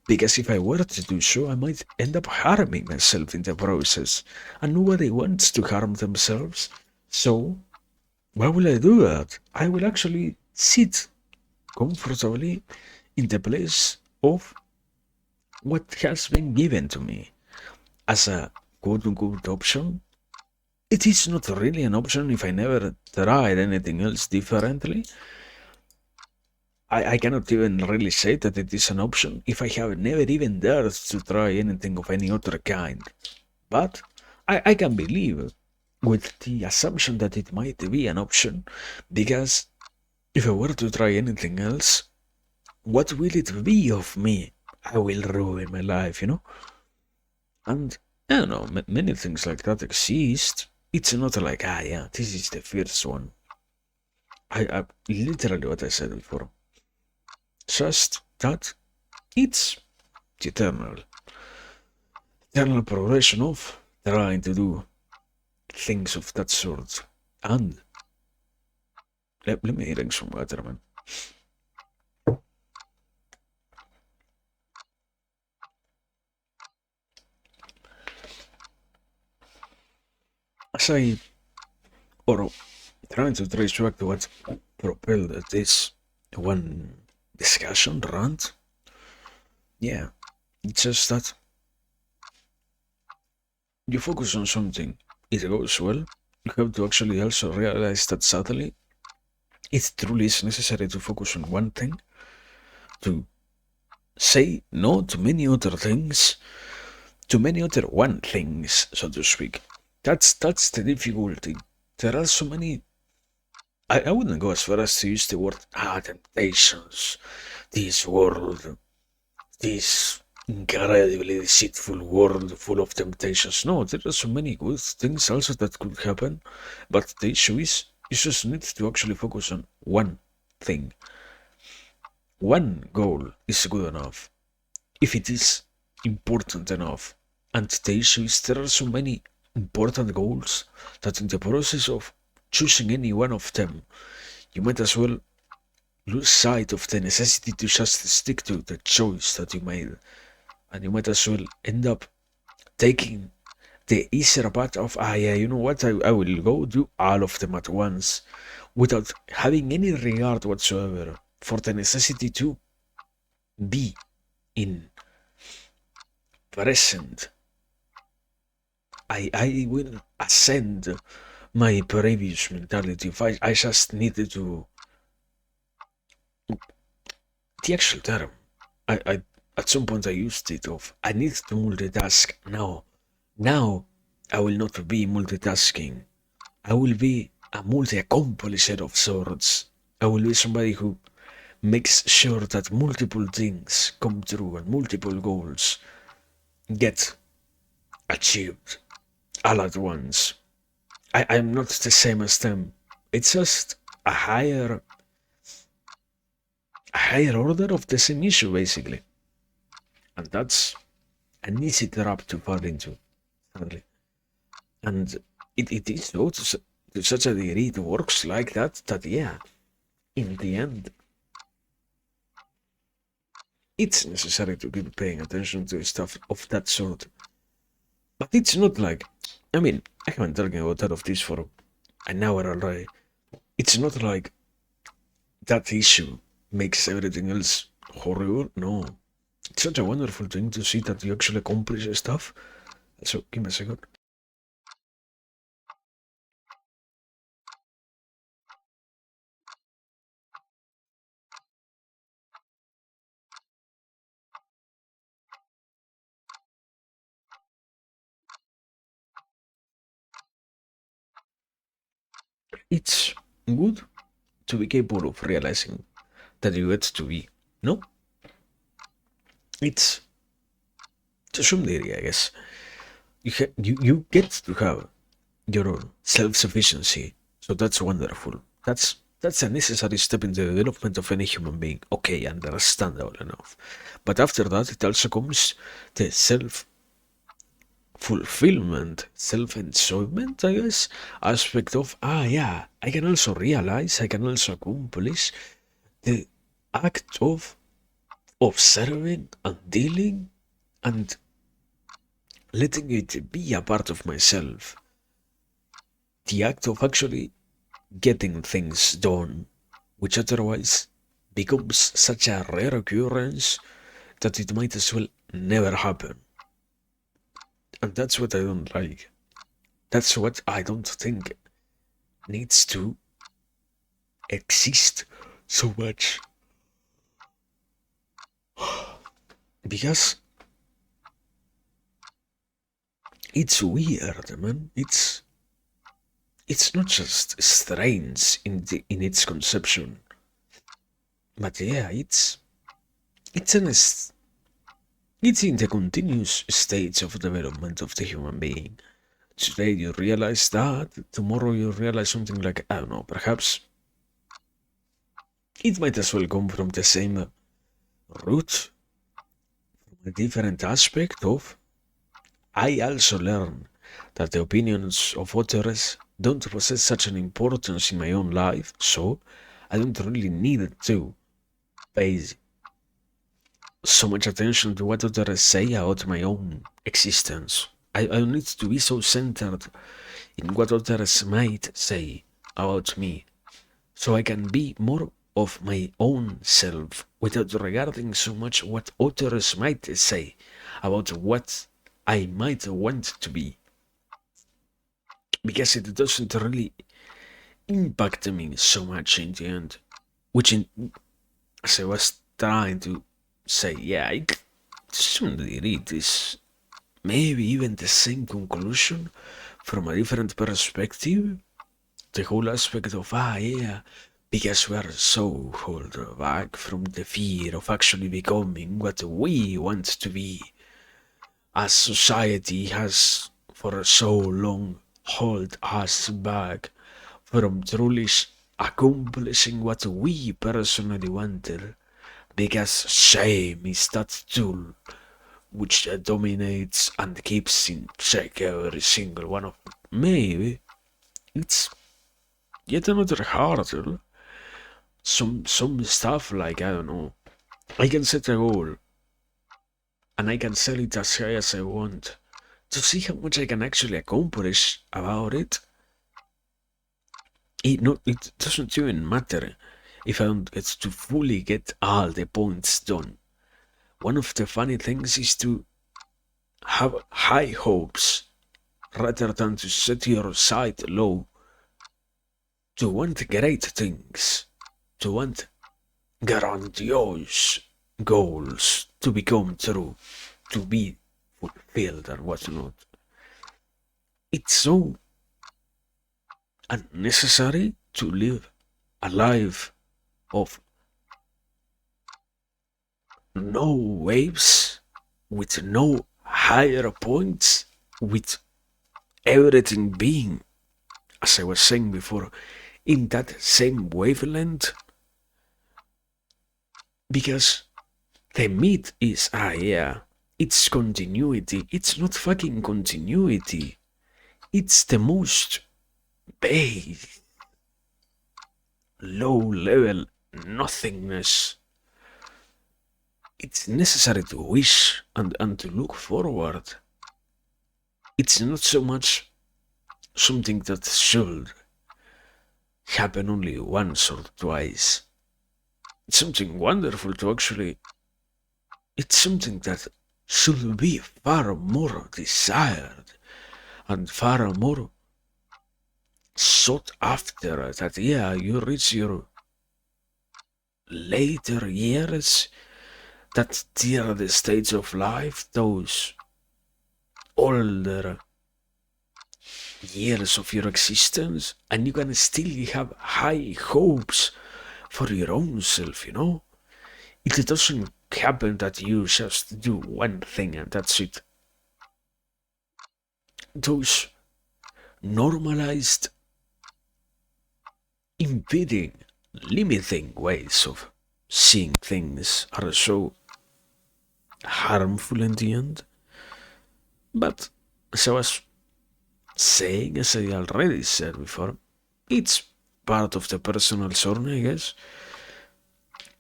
Because if I were to do so, I might end up harming myself in the process. And nobody wants to harm themselves. So, why will I do that? I will actually sit comfortably in the place of what has been given to me as a quote unquote option. It is not really an option if I never tried anything else differently. I cannot even really say that it is an option if I have never even dared to try anything of any other kind. But I can believe with the assumption that it might be an option, because if I were to try anything else, what will it be of me? I will ruin my life. And I don't know, many things like that exist. It's not like, yeah, this is the first one. I literally what I said before. Just that it's the eternal progression of trying to do things of that sort. And let me drink some water, man. As I, or trying to trace back to what propelled this one discussion rant, yeah, it's just that you focus on something, it goes well. You have to actually also realize that sadly, it truly is necessary to focus on one thing, to say no to many other things, to many other one things, so to speak. That's the difficulty. There are so many. I wouldn't go as far as to use the word temptations. This world, this incredibly deceitful world full of temptations. No, there are so many good things also that could happen, but the issue is you just need to actually focus on one thing. One goal is good enough if it is important enough. And the issue is there are so many important goals that in the process of choosing any one of them, you might as well lose sight of the necessity to just stick to the choice that you made. And you might as well end up taking the easier path of, yeah, you know what, I will go do all of them at once without having any regard whatsoever for the necessity to be in present. I will ascend my previous mentality. If I just needed to, the actual term, I at some point I used it of, I need to multitask now. Now I will not be multitasking. I will be a multi-accomplisher of sorts. I will be somebody who makes sure that multiple things come true and multiple goals get achieved all at once. I'm not the same as them. It's just a higher order of the same issue, basically. And that's an easy trap to fall into, sadly. And it is so to such a degree, it works like that, that yeah, in the end, it's necessary to keep paying attention to stuff of that sort. But it's not like, I mean, I have been talking about that of this for an hour already. It's not like that issue makes everything else horrible. No. It's such a wonderful thing to see that you actually accomplish stuff. So, give me a second. It's good to be capable of realizing that you get to be. No? It's to some degree, I guess. You get to have your own self-sufficiency. So that's wonderful. That's a necessary step in the development of any human being. Okay, understandable enough. But after that, it also comes the self-fulfillment, self-enjoyment, I guess, aspect of, yeah, I can also realize, I can also accomplish the act of observing and dealing and letting it be a part of myself. The act of actually getting things done, which otherwise becomes such a rare occurrence that it might as well never happen. And that's what I don't like. That's what I don't think needs to exist so much. Because it's weird, man. It's not just strange in its conception, but yeah, it's in the continuous stage of development of the human being. Today you realize that, tomorrow you realize something like, I don't know, perhaps it might as well come from the same root, from a different aspect of, I also learn that the opinions of others don't possess such an importance in my own life, so I don't really need to pay so much attention to what others say about my own existence. I don't need to be so centered in what others might say about me, so I can be more of my own self without regarding so much what others might say about what I might want to be. because it doesn't really impact me so much in the end. Which, as I was trying to say, yeah, I certainly read this, maybe even the same conclusion from a different perspective. The whole aspect of, yeah, because we are so held back from the fear of actually becoming what we want to be, as society has for so long held us back from truly accomplishing what we personally wanted, because shame is that tool which dominates and keeps in check every single one of them. Maybe it's yet another hurdle. Some stuff like, I don't know, I can set a goal and I can set it as high as I want to see how much I can actually accomplish about it. It doesn't even matter if I don't get to fully get all the points done. One of the funny things is to have high hopes rather than to set your sight low, to want great things, to want grandiose goals to become true, to be fulfilled and whatnot. It's so unnecessary to live a life of no waves, with no higher points, with everything being, as I was saying before, in that same wavelength. Because the myth is, yeah, it's continuity. It's not fucking continuity. It's the most base, low level nothingness. It's necessary to wish and to look forward. It's not so much something that should happen only once or twice. It's something wonderful to actually. It's something that should be far more desired and far more sought after. That, yeah, you reach your later years, that dear the stage of life, those older years of your existence, and you can still have high hopes for your own self, It doesn't happen that you just do one thing and that's it. Those normalized, impeding, limiting ways of seeing things are so harmful in the end. But as I was saying, as I already said before, it's part of the personal journey, I guess.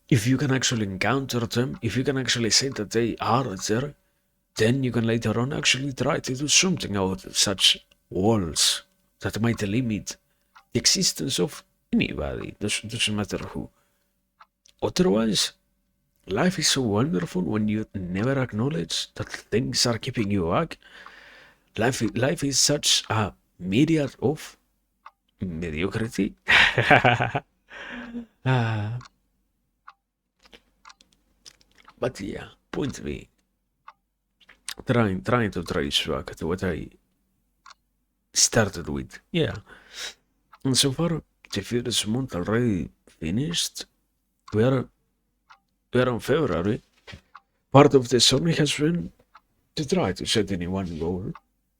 If you can actually encounter them, if you can actually say that they are there, then you can later on actually try to do something out of such walls that might limit the existence of anybody, doesn't matter who. Otherwise, life is so wonderful when you never acknowledge that things are keeping you back. Life is such a myriad of mediocrity. Ah, but yeah, point being, trying to trace back to what I started with. Yeah, and so far the first month already finished. We are we are on February. Part of the journey has been to try to set any one goal.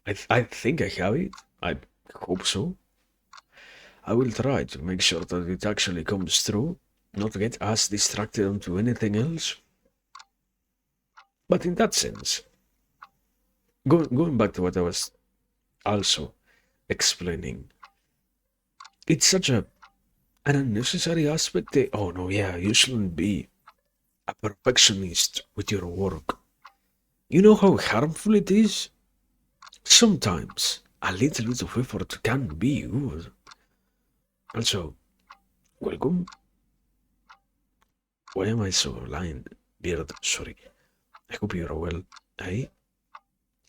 I think I have it. I hope so. I will try to make sure that it actually comes through, not get us distracted onto anything else. But in that sense, going back to what I was also explaining, it's such an unnecessary aspect. Oh no, yeah, you shouldn't be a perfectionist with your work. You know how harmful it is? Sometimes a little bit of effort can be good. Also, welcome. Why am I so blind? Beard, sorry. I hope you're well. I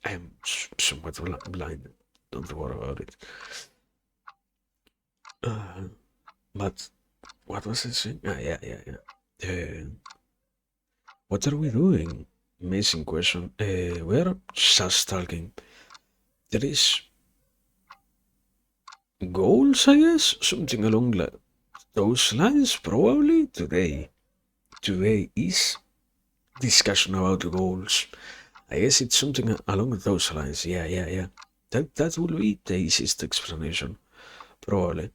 am somewhat blind. Don't worry about it. But what was I saying? Yeah. What are we doing? Amazing question. We're just talking. There is goals, I guess, something along those lines. Probably today. Today is discussion about the goals. I guess it's something along those lines. Yeah. That will be the easiest explanation, probably.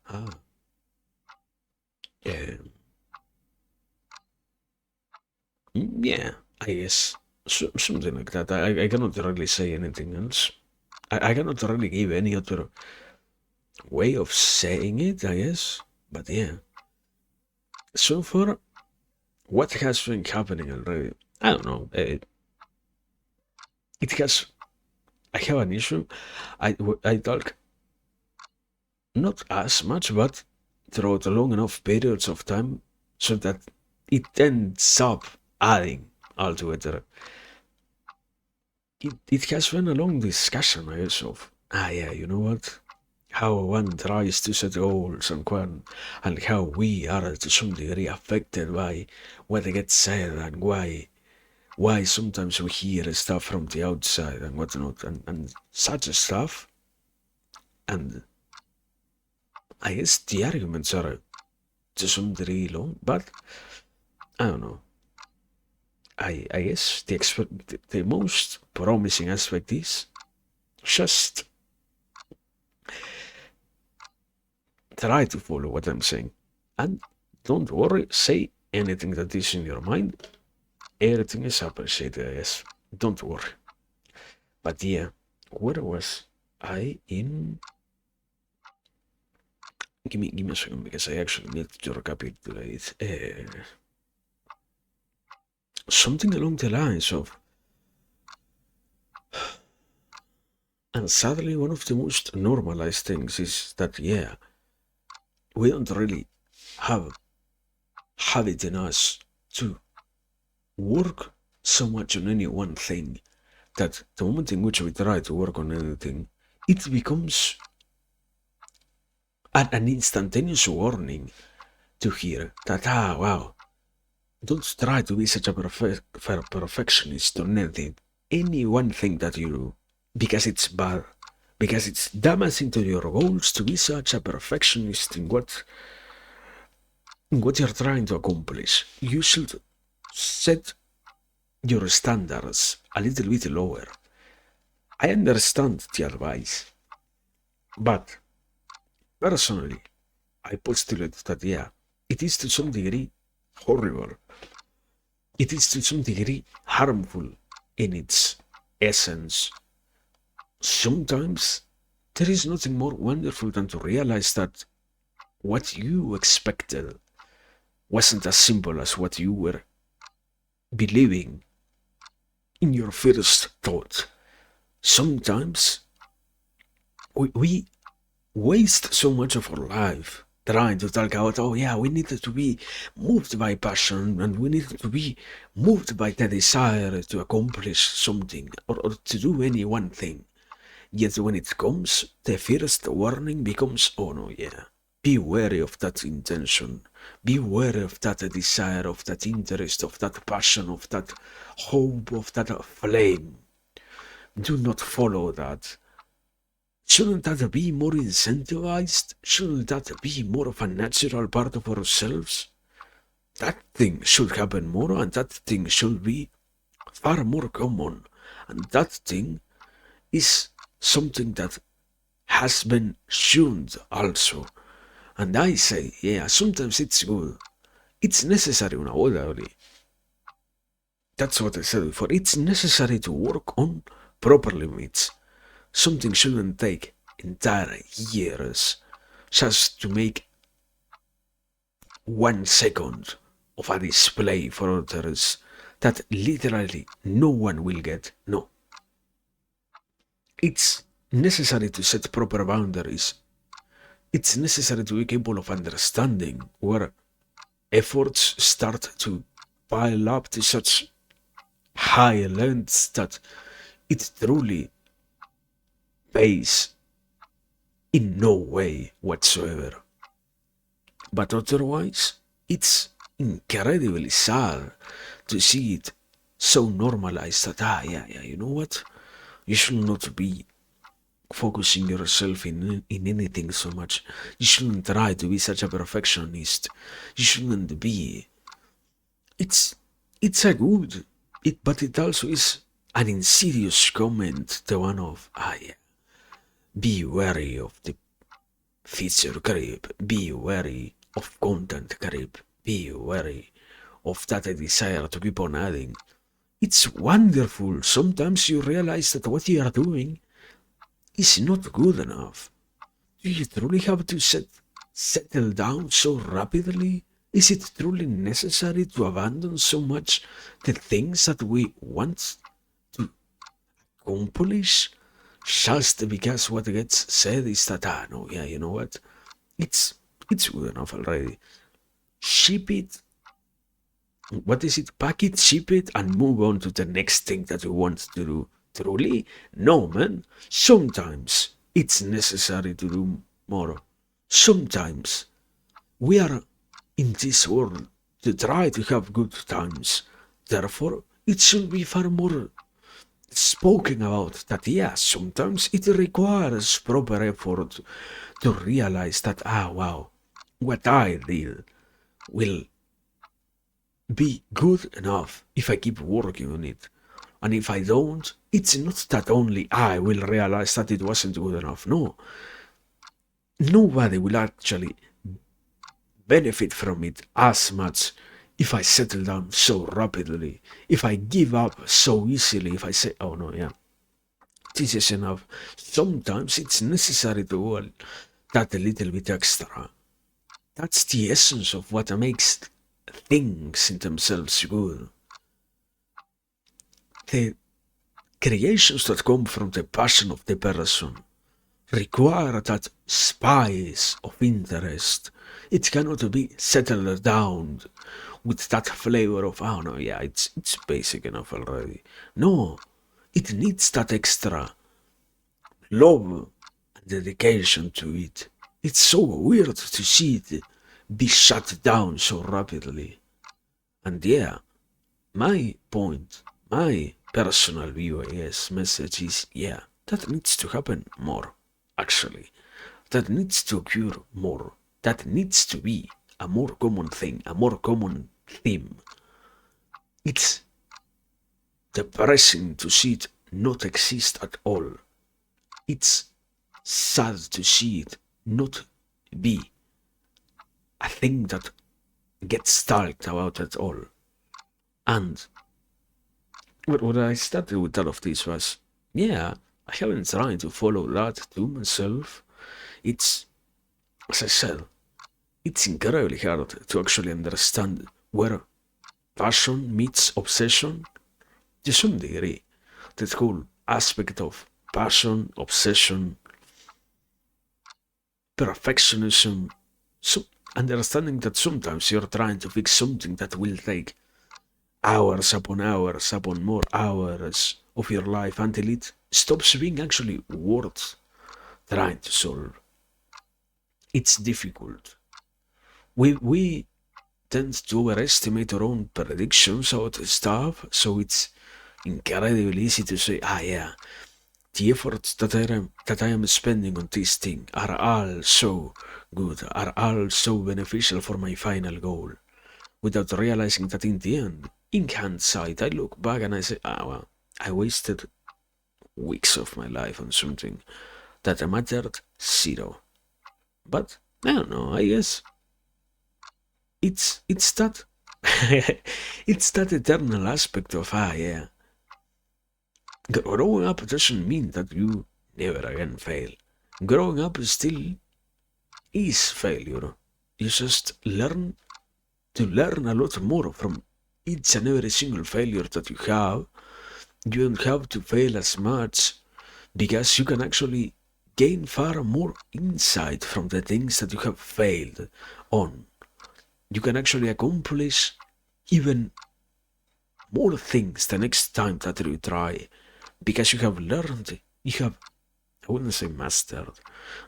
Ah, yeah. Yeah, I guess. Something like that. I cannot really say anything else. I cannot really give any other way of saying it, I guess. But yeah. So far, what has been happening already? I don't know. It has. I have an issue. I talk not as much, but throughout long enough periods of time so that it ends up adding altogether. It has been a long discussion, I guess, of, yeah, you know what? How one tries to set goals and how we are to some degree affected by what gets said and why sometimes we hear stuff from the outside and whatnot and such stuff. And I guess the arguments are to some degree long, but I don't know. I guess the most promising aspect is just try to follow what I'm saying. And don't worry, say anything that is in your mind. Everything is appreciated, yes. Don't worry. But yeah, where was I in? Give me a second because I actually need to recapitulate. Something along the lines of, and sadly, one of the most normalized things is that, yeah, we don't really have it in us to work so much on any one thing that the moment in which we try to work on anything, it becomes an instantaneous warning to hear that, wow, don't try to be such a perfectionist on anything, any one thing that you do, because it's bad, because it's damaging to your goals to be such a perfectionist in what you're trying to accomplish. You should set your standards a little bit lower. I understand the advice, but personally, I postulate that, yeah, it is to some degree horrible. It is to some degree harmful in its essence. Sometimes there is nothing more wonderful than to realize that what you expected wasn't as simple as what you were believing in your first thought. Sometimes we waste so much of our life trying to talk about, oh yeah, we needed to be moved by passion and we needed to be moved by the desire to accomplish something or to do any one thing. Yet when it comes, the first warning becomes, oh no, yeah, be wary of that intention. Be wary of that desire, of that interest, of that passion, of that hope, of that flame. Do not follow that. Shouldn't that be more incentivized? Shouldn't that be more of a natural part of ourselves? That thing should happen more, and that thing should be far more common. And that thing is something that has been shunned also. And I say, yeah, sometimes it's good. It's necessary una volta, That's what I said before. It's necessary to work on proper limits. Something shouldn't take entire years just to make 1 second of a display for others that literally no one will get. No. It's necessary to set proper boundaries. It's necessary to be capable of understanding where efforts start to pile up to such high lengths that it truly face in no way whatsoever. But otherwise, it's incredibly sad to see it so normalized that, yeah, you know what? You should not be focusing yourself in anything so much. You shouldn't try to be such a perfectionist. You shouldn't be. It's it's a good, but it also is an insidious comment. The one of, yeah, be wary of the feature creep. Be wary of content creep. Be wary of that desire to keep on adding. It's wonderful. Sometimes you realize that what you are doing is not good enough. Do you truly have to settle down so rapidly? Is it truly necessary to abandon so much the things that we want to accomplish just because what gets said is that, no, yeah, you know what? It's it's good enough already. Ship it. What is it? Pack it, ship it, and move on to the next thing that you want to do. Truly? No, man. Sometimes it's necessary to do more. Sometimes we are in this world to try to have good times. Therefore, it should be far more spoken about that, yeah, sometimes it requires proper effort to realize that, wow, what I did will be good enough if I keep working on it. And if I don't, it's not that only I will realize that it wasn't good enough. No, nobody will actually benefit from it as much if I settle down so rapidly, if I give up so easily, if I say, oh no, yeah, this is enough. Sometimes it's necessary to go that a little bit extra. That's the essence of what makes things in themselves good. The creations that come from the passion of the person require that spice of interest. It cannot be settled down with that flavor of, oh no, yeah, it's basic enough already. No, it needs that extra love and dedication to it. It's so weird to see it be shut down so rapidly. And yeah, my point, my personal view, I guess, message is, yeah, that needs to happen more, actually. That needs to occur more. That needs to be a more common thing, a more common theme. It's depressing to see it not exist at all. It's sad to see it not be a thing that gets talked about at all. And what I started with all of this was, yeah, I haven't tried to follow that to myself. It's, as I said, it's incredibly hard to actually understand where passion meets obsession to some degree. That whole aspect of passion, obsession, perfectionism, so understanding that sometimes you're trying to fix something that will take hours upon more hours of your life until it stops being actually worth trying to solve. It's difficult. We tend to overestimate our own predictions about stuff, so it's incredibly easy to say, yeah, the efforts that I am spending on this thing are all so good, are all so beneficial for my final goal, without realizing that in the end, in hindsight, I look back and I say, well, I wasted weeks of my life on something that mattered zero. But I don't know, I guess it's that it's that eternal aspect of, yeah, growing up doesn't mean that you never again fail. Growing up still is failure. You just learn to learn a lot more from each and every single failure that you have. You don't have to fail as much because you can actually gain far more insight from the things that you have failed on. You can actually accomplish even more things the next time that you try because you have learned, you have I wouldn't say mastered.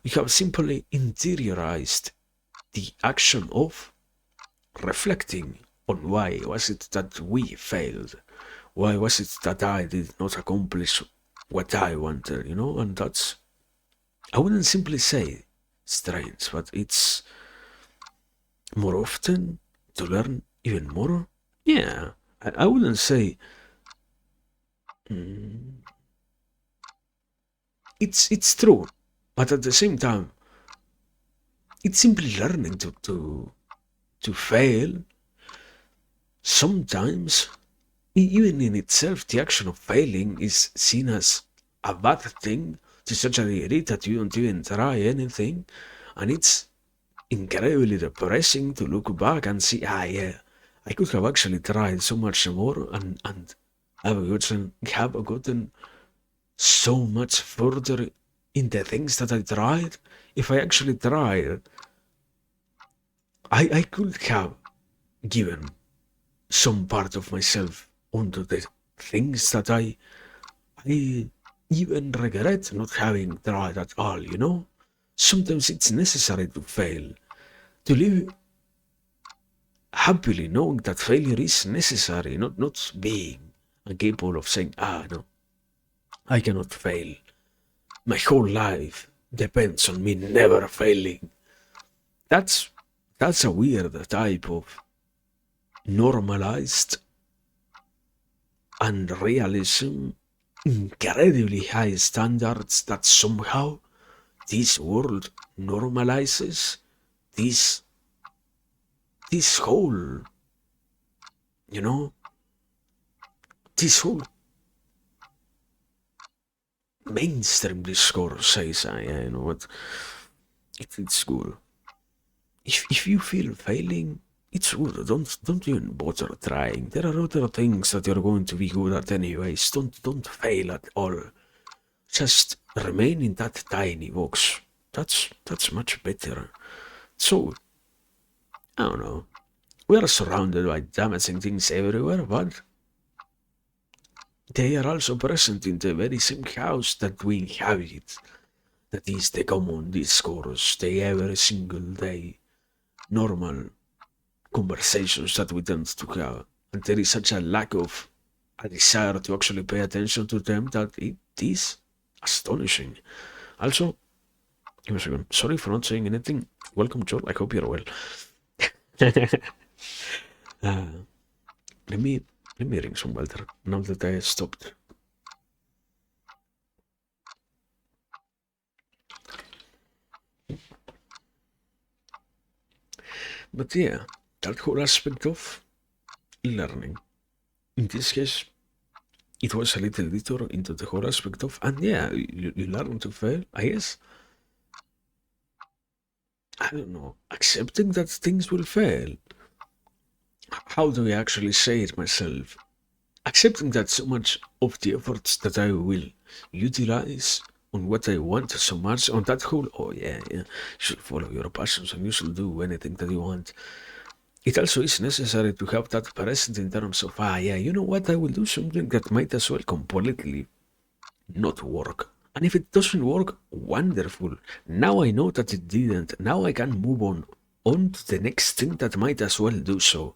We have simply interiorized the action of reflecting on why was it that we failed, why was it that I did not accomplish what I wanted, and that's, I wouldn't simply say strange, but it's more often to learn even more. Yeah, I wouldn't say mm, it's true, but at the same time, it's simply learning to fail. Sometimes, even in itself, the action of failing is seen as a bad thing to such a degree that you don't even try anything, and it's incredibly depressing to look back and see, yeah, I could have actually tried so much more and have gotten so much further in the things that I tried. If I actually tried, I could have given some part of myself onto the things that I even regret not having tried at all. Sometimes it's necessary to fail, to live happily knowing that failure is necessary, not being incapable of saying, no, I cannot fail. My whole life depends on me never failing. That's that's a weird type of normalized unrealism, incredibly high standards that somehow this world normalizes this this whole you know this whole mainstream discourse says what it's good. If you feel failing, it's good. Don't even bother trying. There are other things that you're going to be good at anyways. Don't fail at all. Just remain in that tiny box. That's much better. So I don't know. We are surrounded by damaging things everywhere, but they are also present in the very same house that we inhabit. That is the common discourse, the every single day normal conversations that we tend to have. And there is such a lack of a desire to actually pay attention to them that it is astonishing. Also, give me a second. Sorry for not saying anything. Welcome, Joel. I hope you're well. uh, let me drink some water now that I stopped. But yeah, that whole aspect of learning. In this case, it was a little detour into the whole aspect of, and yeah, you learn to fail, I guess. I don't know, accepting that things will fail. How do I actually say it myself? Accepting that so much of the efforts that I will utilize on what I want so much, on that whole, oh yeah, you should follow your passions and you should do anything that you want. It also is necessary to have that present in terms of, yeah, you know what, I will do something that might as well completely not work. And if it doesn't work, wonderful. Now I know that it didn't. Now I can move on to the next thing that might as well do so.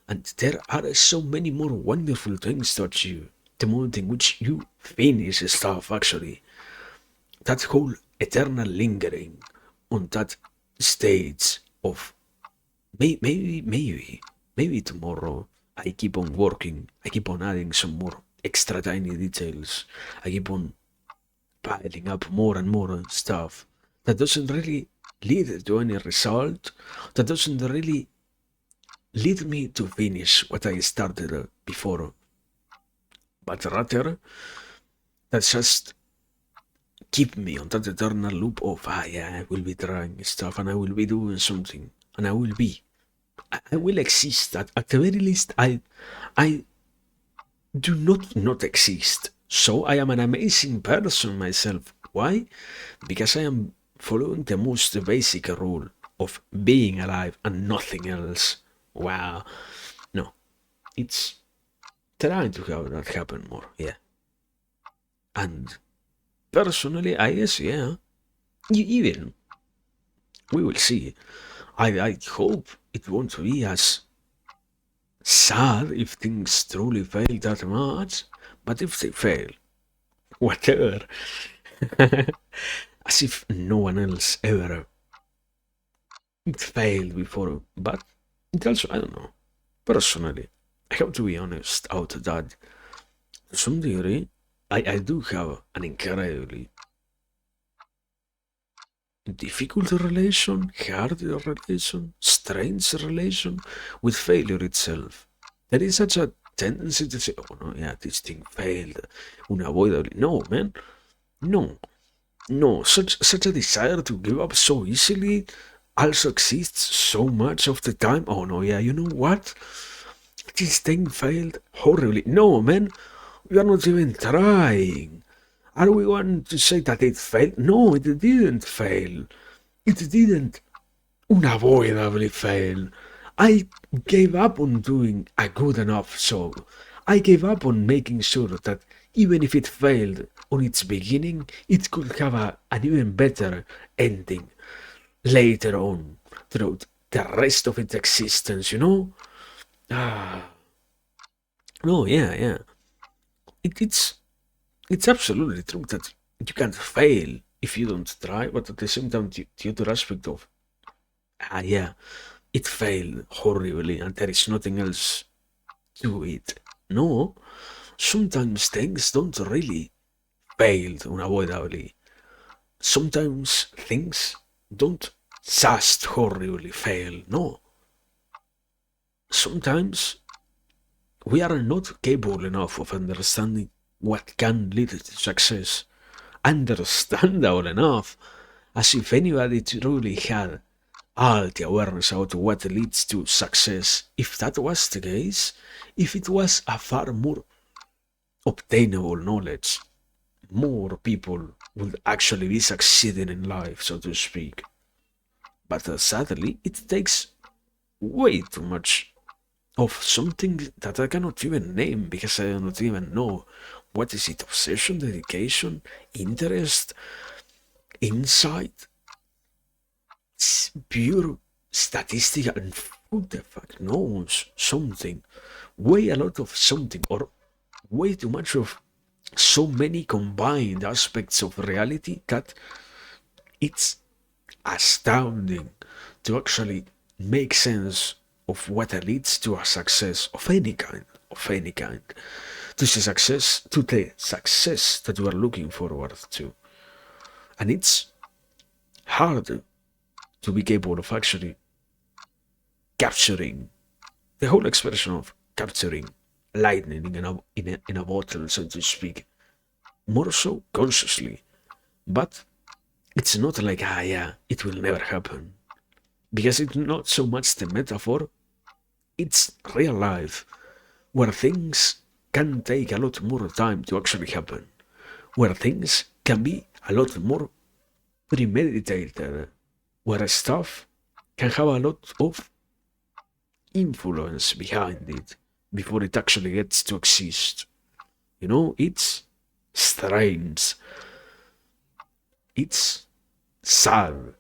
And there are so many more wonderful things that you, the moment in which you finish stuff, actually, that whole eternal lingering on that stage of maybe tomorrow I keep on working, I keep on adding some more extra tiny details, I keep on piling up more and more stuff that doesn't really lead to any result, that doesn't really lead me to finish what I started before, but rather that just keep me on that eternal loop of, yeah, I will be trying stuff and I will be doing something and I will exist. At the very least, I do not exist. So I am an amazing person myself. Why? Because I am following the most basic rule of being alive and nothing else. Wow. No, it's trying to have that happen more, yeah. And Personally, I guess, yeah. Even, we will see. I hope it won't be as sad if things truly fail that much, but if they fail, whatever. As if no one else ever failed before. But it also, I don't know. Personally, I have to be honest out that to some degree, I do have an incredibly difficult relation, hard relation, strange relation with failure itself. There is such a tendency to say, oh no, yeah, this thing failed, unavoidably. No, man, no, no. Such a desire to give up so easily also exists so much of the time. Oh no, yeah, you know what? This thing failed horribly. No, man, we are not even trying. Are we going to say that it failed? No, it didn't fail. It didn't unavoidably fail. I gave up on doing a good enough job. I gave up on making sure that even if it failed on its beginning, it could have an even better ending later on throughout the rest of its existence, you know? Ah, no, yeah, yeah. It's absolutely true that you can't fail if you don't try, but at the same time, the other aspect of, yeah, it failed horribly and there is nothing else to it. No, sometimes things don't really fail unavoidably. Sometimes things don't just horribly fail. No, sometimes we are not capable enough of understanding what can lead to success. Understandable enough, as if anybody truly had all the awareness about what leads to success. If that was the case, if it was a far more obtainable knowledge, more people would actually be succeeding in life, so to speak. But sadly, it takes way too much of something that I cannot even name because I do not even know what is it, obsession, dedication, interest, insight, it's pure statistical and who the fuck knows something, way a lot of something, or way too much of so many combined aspects of reality that it's astounding to actually make sense of what leads to a success of any kind, to the success that you are looking forward to. And it's hard to be capable of actually capturing the whole expression of capturing lightning in a bottle, so to speak, more so consciously. But it's not like, yeah, it will never happen. Because it's not so much the metaphor, it's real life, where things can take a lot more time to actually happen, where things can be a lot more premeditated, where stuff can have a lot of influence behind it before it actually gets to exist. You know, it's strange. It's sad.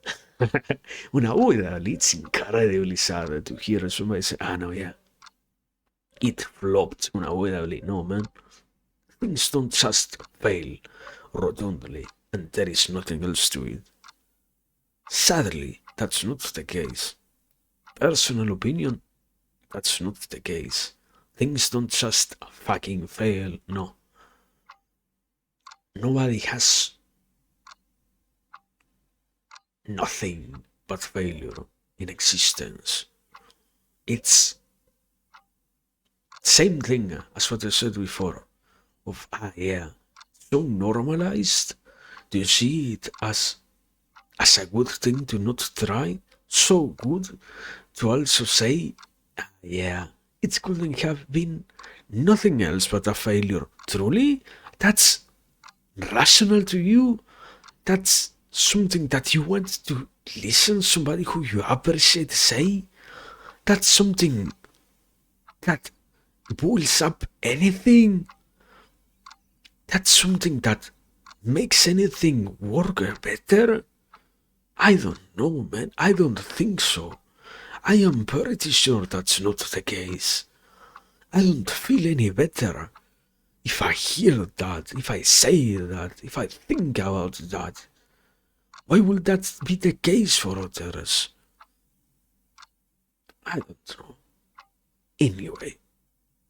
Unavoidably, it's incredibly sad to hear somebody say, no, yeah, it flopped unavoidably. No, man. Things don't just fail rotundly and there is nothing else to it. Sadly, that's not the case. Personal opinion, that's not the case. Things don't just fucking fail, no. Nobody has nothing but failure in existence. It's same thing as what I said before of yeah, so normalized. Do you see it as a good thing to not try? So good to also say, yeah, it couldn't have been nothing else but a failure. Truly, that's rational to you. That's something that you want to listen somebody who you appreciate say. That's something that pulls up anything. That's something that makes anything work better? I don't know, man. I don't think so. I am pretty sure that's not the case. I don't feel any better if I hear that, if I say that, if I think about that. Why would that be the case for others? I don't know. Anyway,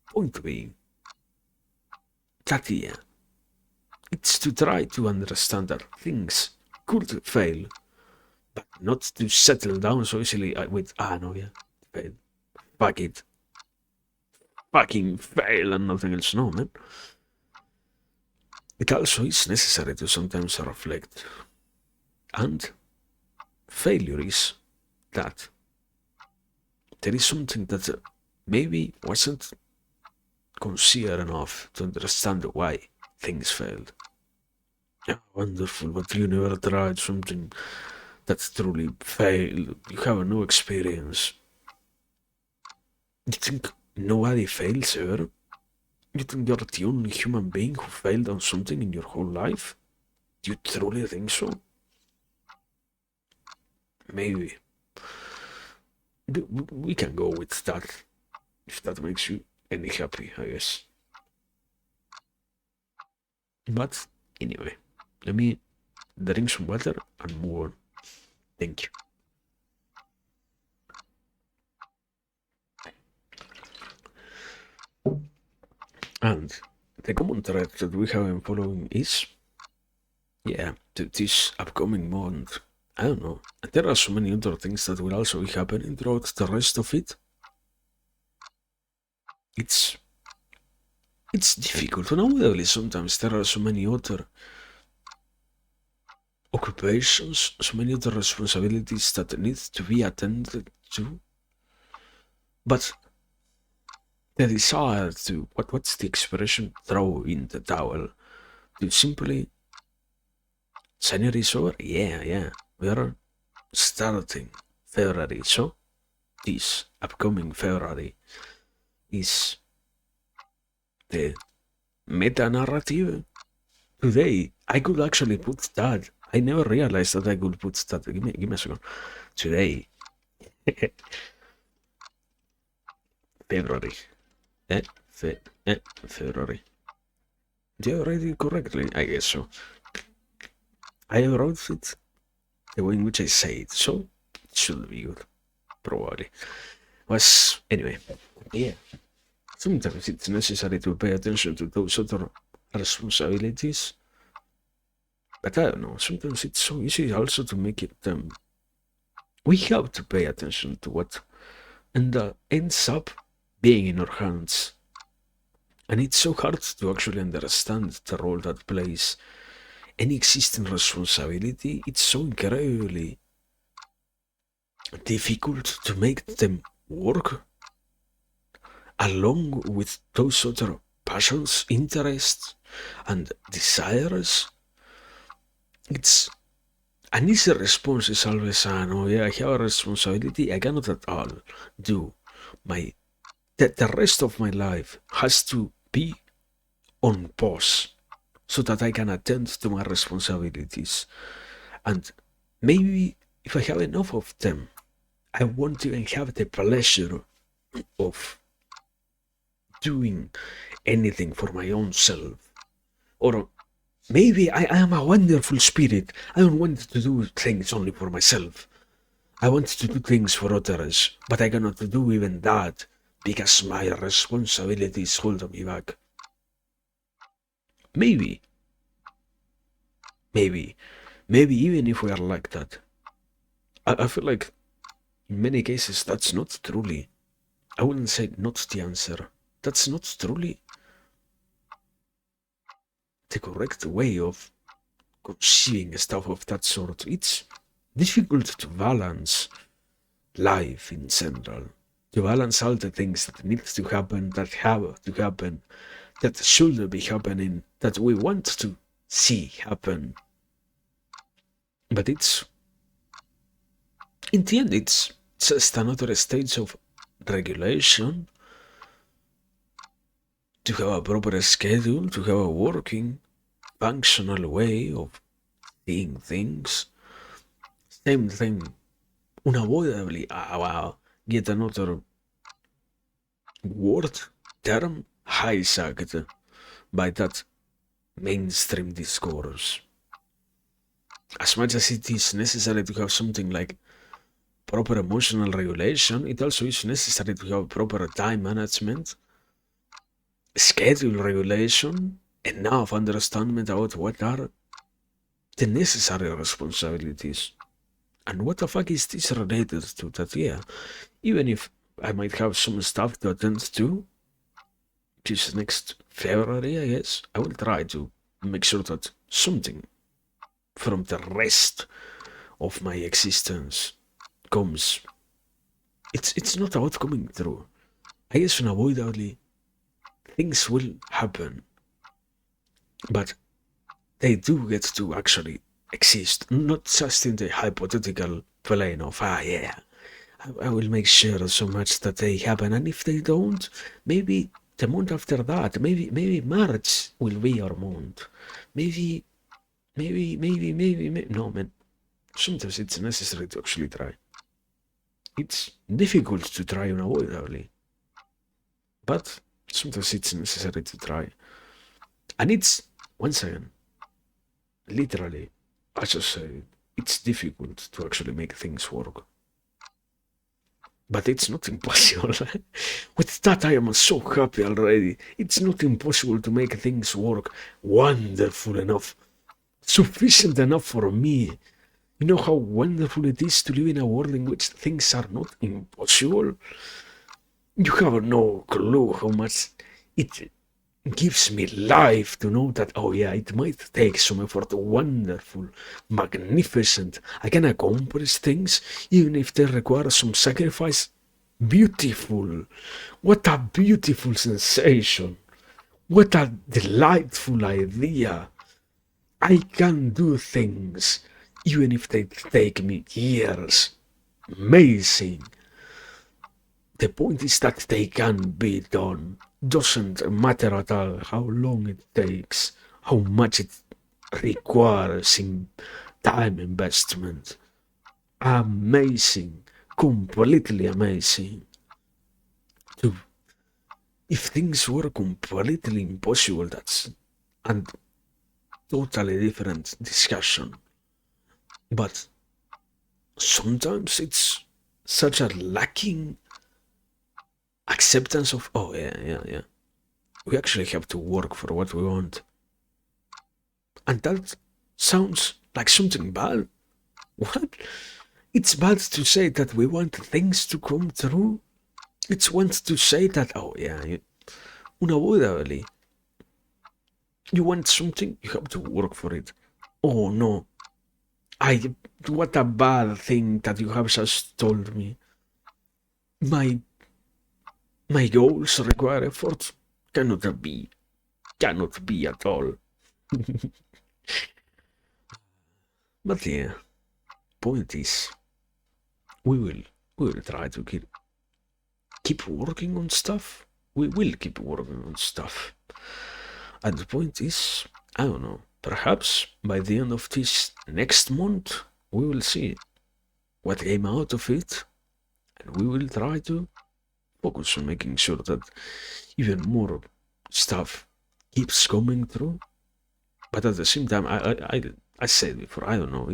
point being that yeah, it's to try to understand that things could fail, but not to settle down so easily with, no, yeah, fail. Fuck it. Fucking fail and nothing else, no, man. It also is necessary to sometimes reflect. And failure is that there is something that maybe wasn't considered enough to understand why things failed. Yeah, wonderful, but you never tried something that truly failed. You have no experience. You think nobody fails ever? You think you're the only human being who failed on something in your whole life? Do you truly think so? Maybe. We can go with that, if that makes you any happy, I guess. But anyway, let me drink some water and move on. Thank you. And the common thread that we have been following is, yeah, this upcoming month. I don't know. There are so many other things that will also be happening throughout the rest of it. It's difficult. Nowadays, sometimes there are so many other occupations, so many other responsibilities that need to be attended to. But the desire to, what's the expression? Throw in the towel. To simply, January is over? Yeah. We are starting February, so this upcoming February is the meta-narrative. Today, I could actually put that. I never realized that I could put that. Give me a second. Today, February. February. Did I write it correctly? I guess so. I wrote it the way in which I say it, so it should be good. Probably. Was anyway. Yeah. Sometimes it's necessary to pay attention to those other responsibilities. But I don't know, sometimes it's so easy also to make it we have to pay attention to what ends up being in our hands. And it's so hard to actually understand the role that plays any existing responsibility. It's so incredibly difficult to make them work along with those other passions, interests, and desires. It's an easy response is always, no, yeah, I have a responsibility. I cannot at all do the rest of my life has to be on pause so that I can attend to my responsibilities. And maybe if I have enough of them, I won't even have the pleasure of doing anything for my own self. Or maybe I am a wonderful spirit. I don't want to do things only for myself. I want to do things for others, but I cannot do even that because my responsibilities hold me back. Maybe even if we are like that, I feel like in many cases that's not truly, I wouldn't say not the answer, that's not truly the correct way of conceiving stuff of that sort. It's difficult to balance life in general, to balance all the things that need to happen, that have to happen, that should be happening, that we want to see happen. But it's, in the end, it's just another stage of regulation, to have a proper schedule, to have a working functional way of seeing things. Same thing, unavoidably. Wow, yet another word term hijacked by that mainstream discourse. As much as it is necessary to have something like proper emotional regulation, it also is necessary to have proper time management, schedule regulation, enough understanding about what are the necessary responsibilities. And what the fuck is this related to that? Yeah, even if I might have some stuff to attend to, which is next February, I guess, I will try to make sure that something from the rest of my existence comes. It's not about coming through. I guess unavoidably things will happen, but they do get to actually exist, not just in the hypothetical plane of yeah, I will make sure so much that they happen, and if they don't, maybe the month after that, maybe March will be our month, maybe. No, man. Sometimes it's necessary to actually try. It's difficult to try unavoidably, but sometimes it's necessary to try. And it's, once again, literally, I just say, it's difficult to actually make things work. But it's not impossible. With that, I am so happy already. It's not impossible to make things work wonderful enough, sufficient enough for me. You know how wonderful it is to live in a world in which things are not impossible? You have no clue how much it gives me life to know that, oh yeah, it might take some effort, wonderful, magnificent. I can accomplish things even if they require some sacrifice. Beautiful. What a beautiful sensation. What a delightful idea. I can do things even if they take me years. Amazing. The point is that they can be done. Doesn't matter at all how long it takes, how much it requires in time investment. Amazing. Completely amazing. To, if things were completely impossible, that's a totally different discussion. But sometimes it's such a lacking acceptance of, oh yeah, we actually have to work for what we want. And that sounds like something bad. What? It's bad to say that we want things to come true. It's want to say that, oh yeah, unavoidably, you want something, you have to work for it. Oh no, what a bad thing that you have just told me. My goals require effort. Cannot be at all. But yeah, point is, we will try to keep working on stuff. We will keep working on stuff. And the point is, I don't know, perhaps by the end of this next month, we will see what came out of it, and we will try to focus on making sure that even more stuff keeps coming through. But at the same time, I said before, I don't know,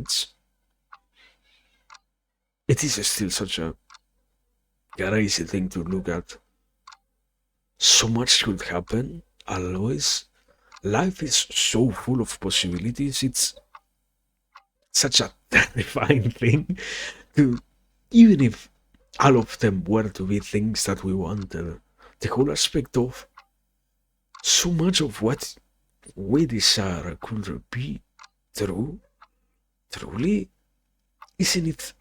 it is still such a crazy thing to look at. So much could happen, always. Life is so full of possibilities, it's such a terrifying thing to, even if all of them were to be things that we wanted, the whole aspect of so much of what we desire could be true, truly, isn't it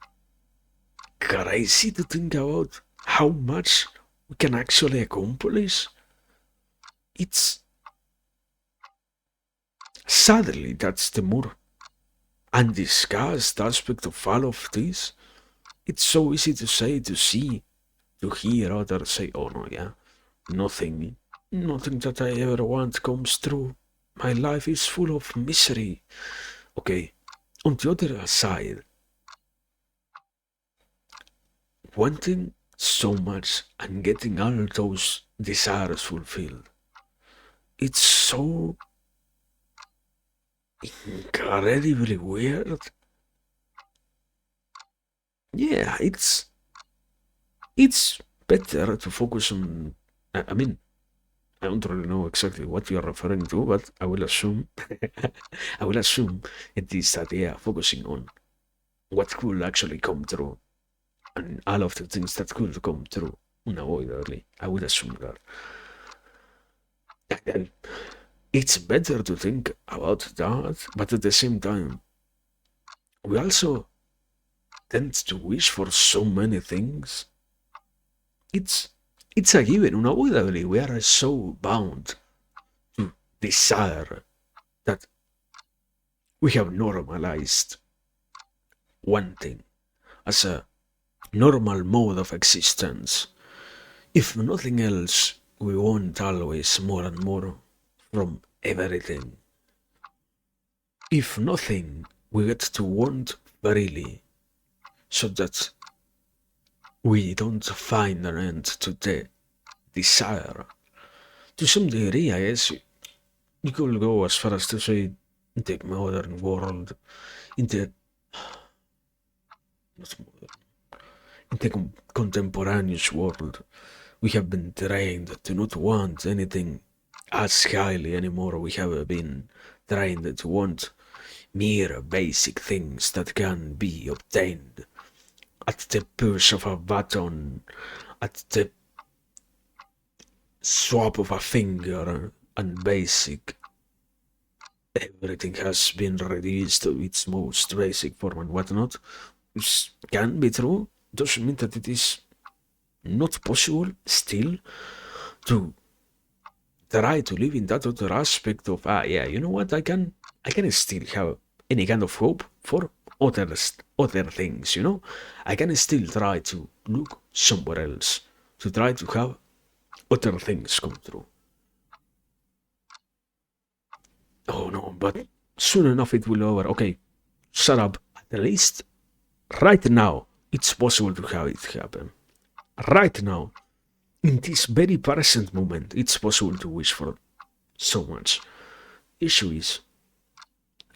crazy to think about how much we can actually accomplish? It's sadly that's the more undiscussed aspect of all of this. It's so easy to say, to see, to hear others say, oh no, yeah, nothing that I ever want comes true. My life is full of misery. Okay, on the other side, wanting so much and getting all those desires fulfilled, it's so incredibly weird. Yeah, it's better to focus on. I mean, I don't really know exactly what you're referring to, but I will assume I will assume it is that, yeah, focusing on what could actually come true and all of the things that could come true unavoidably. I would assume that. And it's better to think about that, but at the same time, we also tend to wish for so many things. It's it's a given, unavoidably. We are so bound to desire that we have normalized one thing as a normal mode of existence. If nothing else, we want always more and more from everything. If nothing, we get to want freely so that we don't find an end to the desire. To some degree, I guess you could go as far as to say the modern world, in the not modern, in the contemporaneous world, we have been trained to not want anything as highly anymore. We have been trained to want mere basic things that can be obtained at the push of a button, at the swap of a finger, and basic. Everything has been reduced to its most basic form and whatnot, which can be true. Doesn't mean that it is not possible still to try to live in that other aspect of, yeah, you know what, I can still have any kind of hope for other things, I can still try to look somewhere else, to try to have other things come true. Oh no, but soon enough it will over. Okay, shut up. At least right now it's possible to have it happen. Right now, in this very present moment, it's possible to wish for so much. Issue is,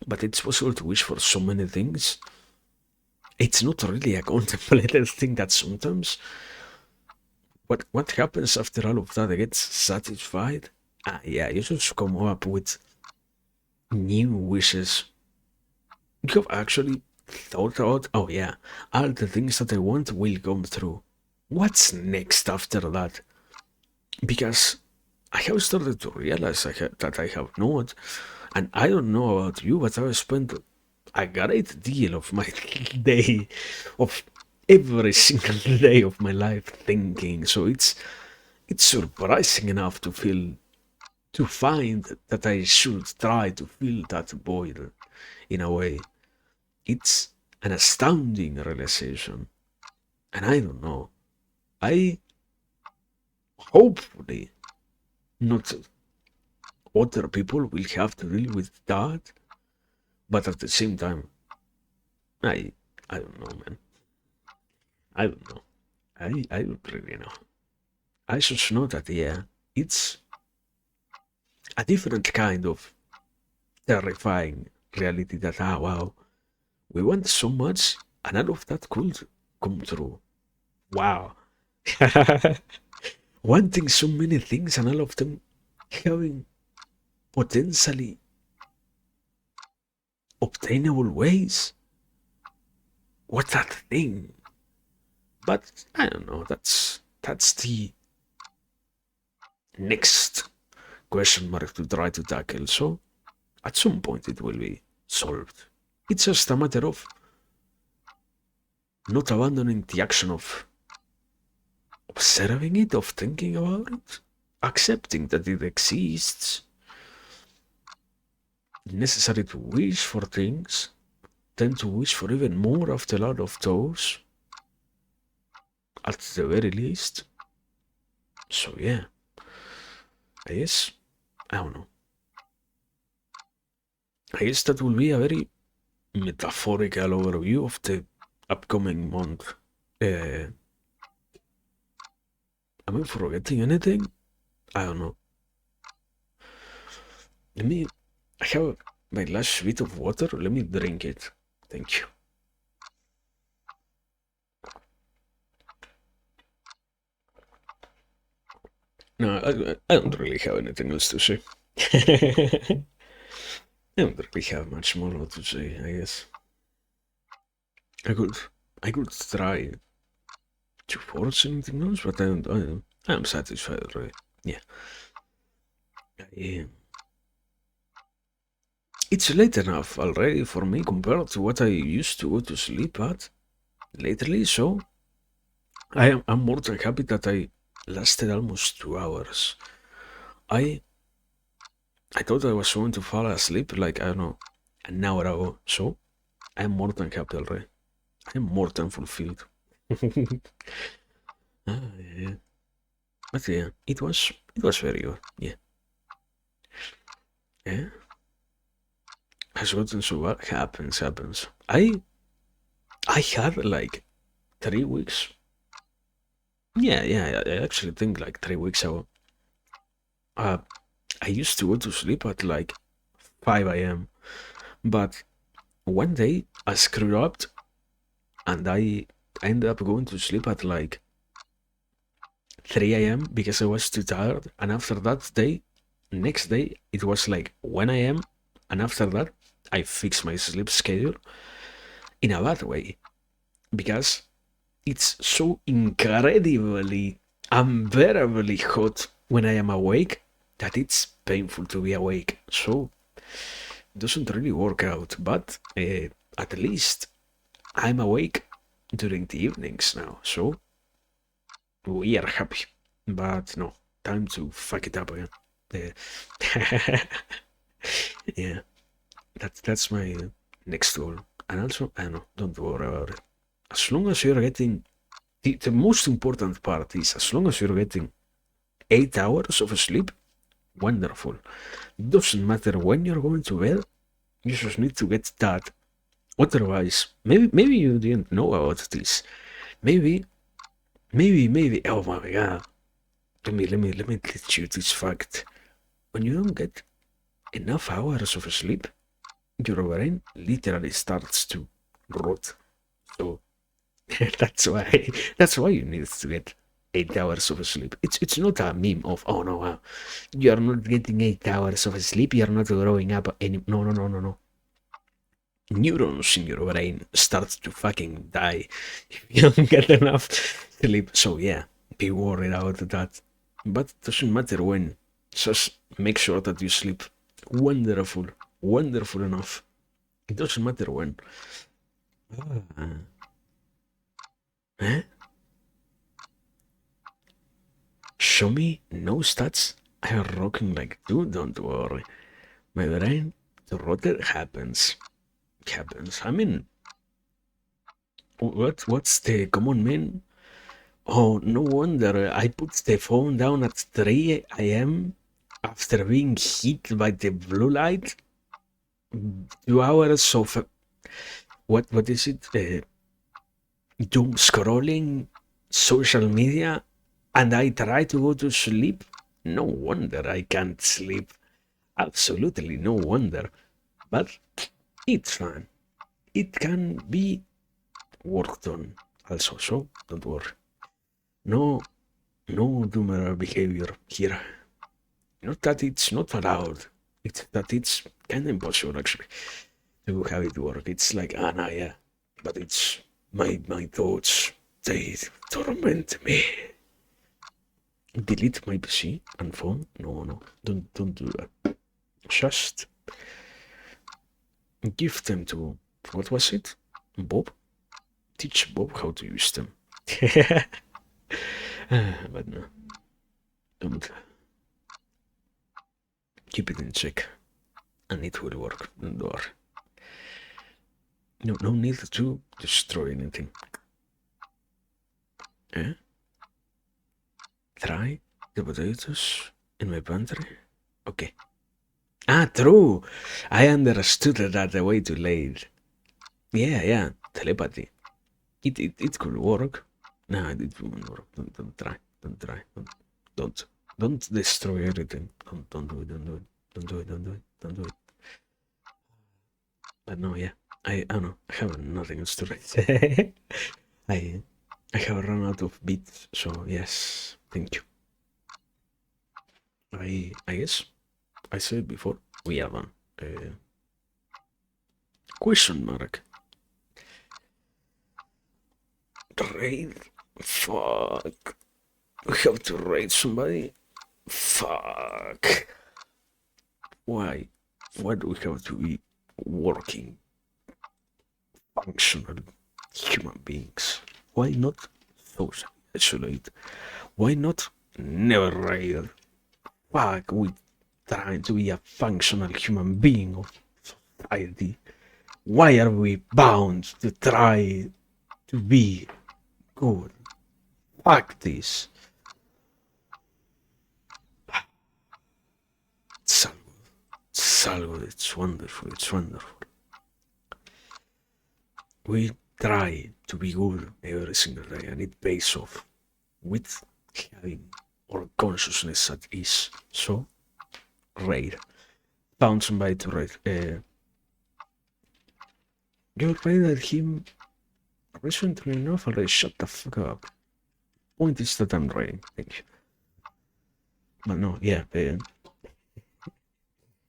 but it's possible to wish for so many things. It's not really a contemplated thing that sometimes what happens after all of that gets satisfied. Yeah, you just come up with new wishes. You have actually thought out, oh yeah, all the things that I want will come through. What's next after that? Because I have started to realize that I have not, and I don't know about you, but I've spent a great deal of my day, of every single day of my life thinking. So it's surprising enough to find that I should try to fill that void in a way. It's an astounding realization, and I don't know. I hopefully not other people will have to deal with that, but at the same time, I I don't know, man. I don't know. I don't really know. I just know that, yeah, it's a different kind of terrifying reality that, wow, we want so much and all of that could come true. Wow. Wanting so many things and all of them having potentially obtainable ways. What's that thing? But I don't know. That's the next question mark to try to tackle. So at some point it will be solved. It's just a matter of not abandoning the action of observing it, of thinking about it, accepting that it exists, necessary to wish for things, then to wish for even more after a lot of those, at the very least. So yeah, I guess, I don't know. I guess that will be a very metaphorical overview of the upcoming month. Uh, am I forgetting anything? I don't know. Let me. I have my last bit of water. Let me drink it. Thank you. No, I don't really have anything else to say. I don't really have much more to say, I guess. I could I could try to force anything else, but I'm satisfied already. Yeah. I, it's late enough already for me compared to what I used to go to sleep at lately, so I'm more than happy that I lasted almost 2 hours. I I thought I was going to fall asleep like I don't know an hour ago, so I'm more than happy already. I'm more than fulfilled. Yeah. But yeah, it was very good. Yeah. Yeah. Has gotten so what happens. I had like 3 weeks. Yeah. I actually think like 3 weeks ago. Uh, I used to go to sleep at like 5 a.m. But one day I screwed up and I ended up going to sleep at like 3 a.m. because I was too tired. And after that day, next day, it was like 1 a.m. And after that, I fixed my sleep schedule in a bad way because it's so incredibly, unbearably hot when I am awake that it's painful to be awake. So it doesn't really work out. But at least I'm awake during the evenings now. So we are happy. But no, time to fuck it up again. Uh, yeah, that's my next goal. And also, I know, don't worry about it. As long as you're getting the most important part is as long as you're getting 8 hours of sleep, wonderful. Doesn't matter when you're going to bed, you just need to get that. Otherwise, maybe you didn't know about this. Maybe. Oh my god! Let me teach you this fact. When you don't get enough hours of sleep, your brain literally starts to rot. So that's why you need to get 8 hours of sleep. It's not a meme of oh no, you are not getting 8 hours of sleep, you are not growing up any no. Neurons in your brain start to fucking die if you don't get enough sleep. So yeah, be worried about that. But it doesn't matter when. Just make sure that you sleep wonderful, wonderful enough. It doesn't matter when. Ah. Eh? Show me no stats. I'm rocking like dude, don't worry. My brain, the rotter happens. Happens. I mean, what's the common mean? Oh, no wonder I put the phone down at 3 a.m. after being hit by the blue light. 2 hours of what is it? Doom scrolling social media, and I try to go to sleep. No wonder I can't sleep. Absolutely no wonder. But it's fine. It can be worked on also, so don't worry. No, no doomer behavior here. Not that it's not allowed. It's that it's kind of impossible actually to have it work. It's like, no, yeah, but it's my thoughts. They torment me. Delete my PC and phone. No, don't do that. Just give them to what was it? Bob? Teach Bob how to use them. But no, don't keep it in check, and it will work. Don't worry. No need to destroy anything. Eh? Try the potatoes in my pantry. Okay, Ah, true. I understood that way too late. Yeah, telepathy. It could work. No, it won't work. Don't try. Don't try. Don't don't destroy everything. Don't do it. Don't do it. Don't do it. Don't do it. Don't do it. But no, yeah. I don't know. I have nothing else to write. I I have run out of beats, so yes, thank you. I guess I said before we are done. Question mark. Raid? Fuck. We have to raid somebody? Fuck. Why? Why do we have to be working, functional human beings? Why not socially isolate? Why not never raid? Fuck, we trying to be a functional human being of society. Why are we bound to try to be good? Fuck this. Salvo, it's wonderful, it's wonderful. We try to be good every single day, and it pays off with having our consciousness at ease. So, raid. Found somebody to raid. You raided him recently enough already. Shut the fuck up. Point is that I'm raiding. Thank you. But no, yeah.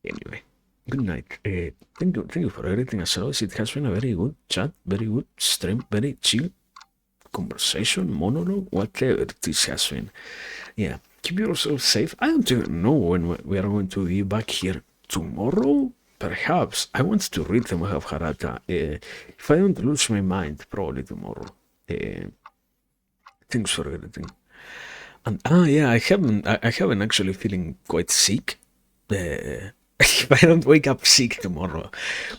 Anyway, good night. Thank you for everything. As always, it has been a very good chat, very good stream, very chill conversation, monologue, whatever this has been. Yeah, keep yourself safe. I don't even know when we are going to be back here tomorrow. Perhaps I want to read the Mahabharata. If I don't lose my mind, probably tomorrow. Thanks for everything. And yeah, I haven't actually feeling quite sick. If I don't wake up sick tomorrow,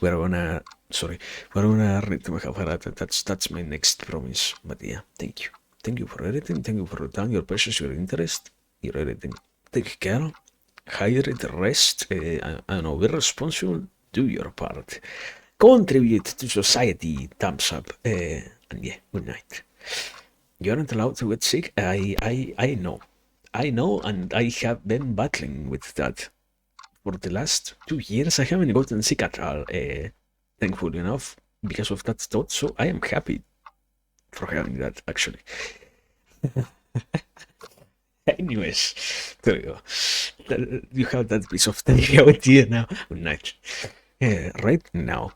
we're gonna we're gonna read the Mahabharata. That's my next promise. But yeah, thank you for everything. Thank you for your time, your patience, your interest, your everything. Take care, hydrate, rest. I don't know, be responsible. Do your part. Contribute to society. Thumbs up. And yeah, good night. You aren't allowed to get sick. I know. I know, and I have been battling with that for the last 2 years. I haven't gotten sick at all, thankfully enough, because of that thought. So I am happy for having that, actually. Anyways, there you go. You have that piece of idea now. Good night. Right now.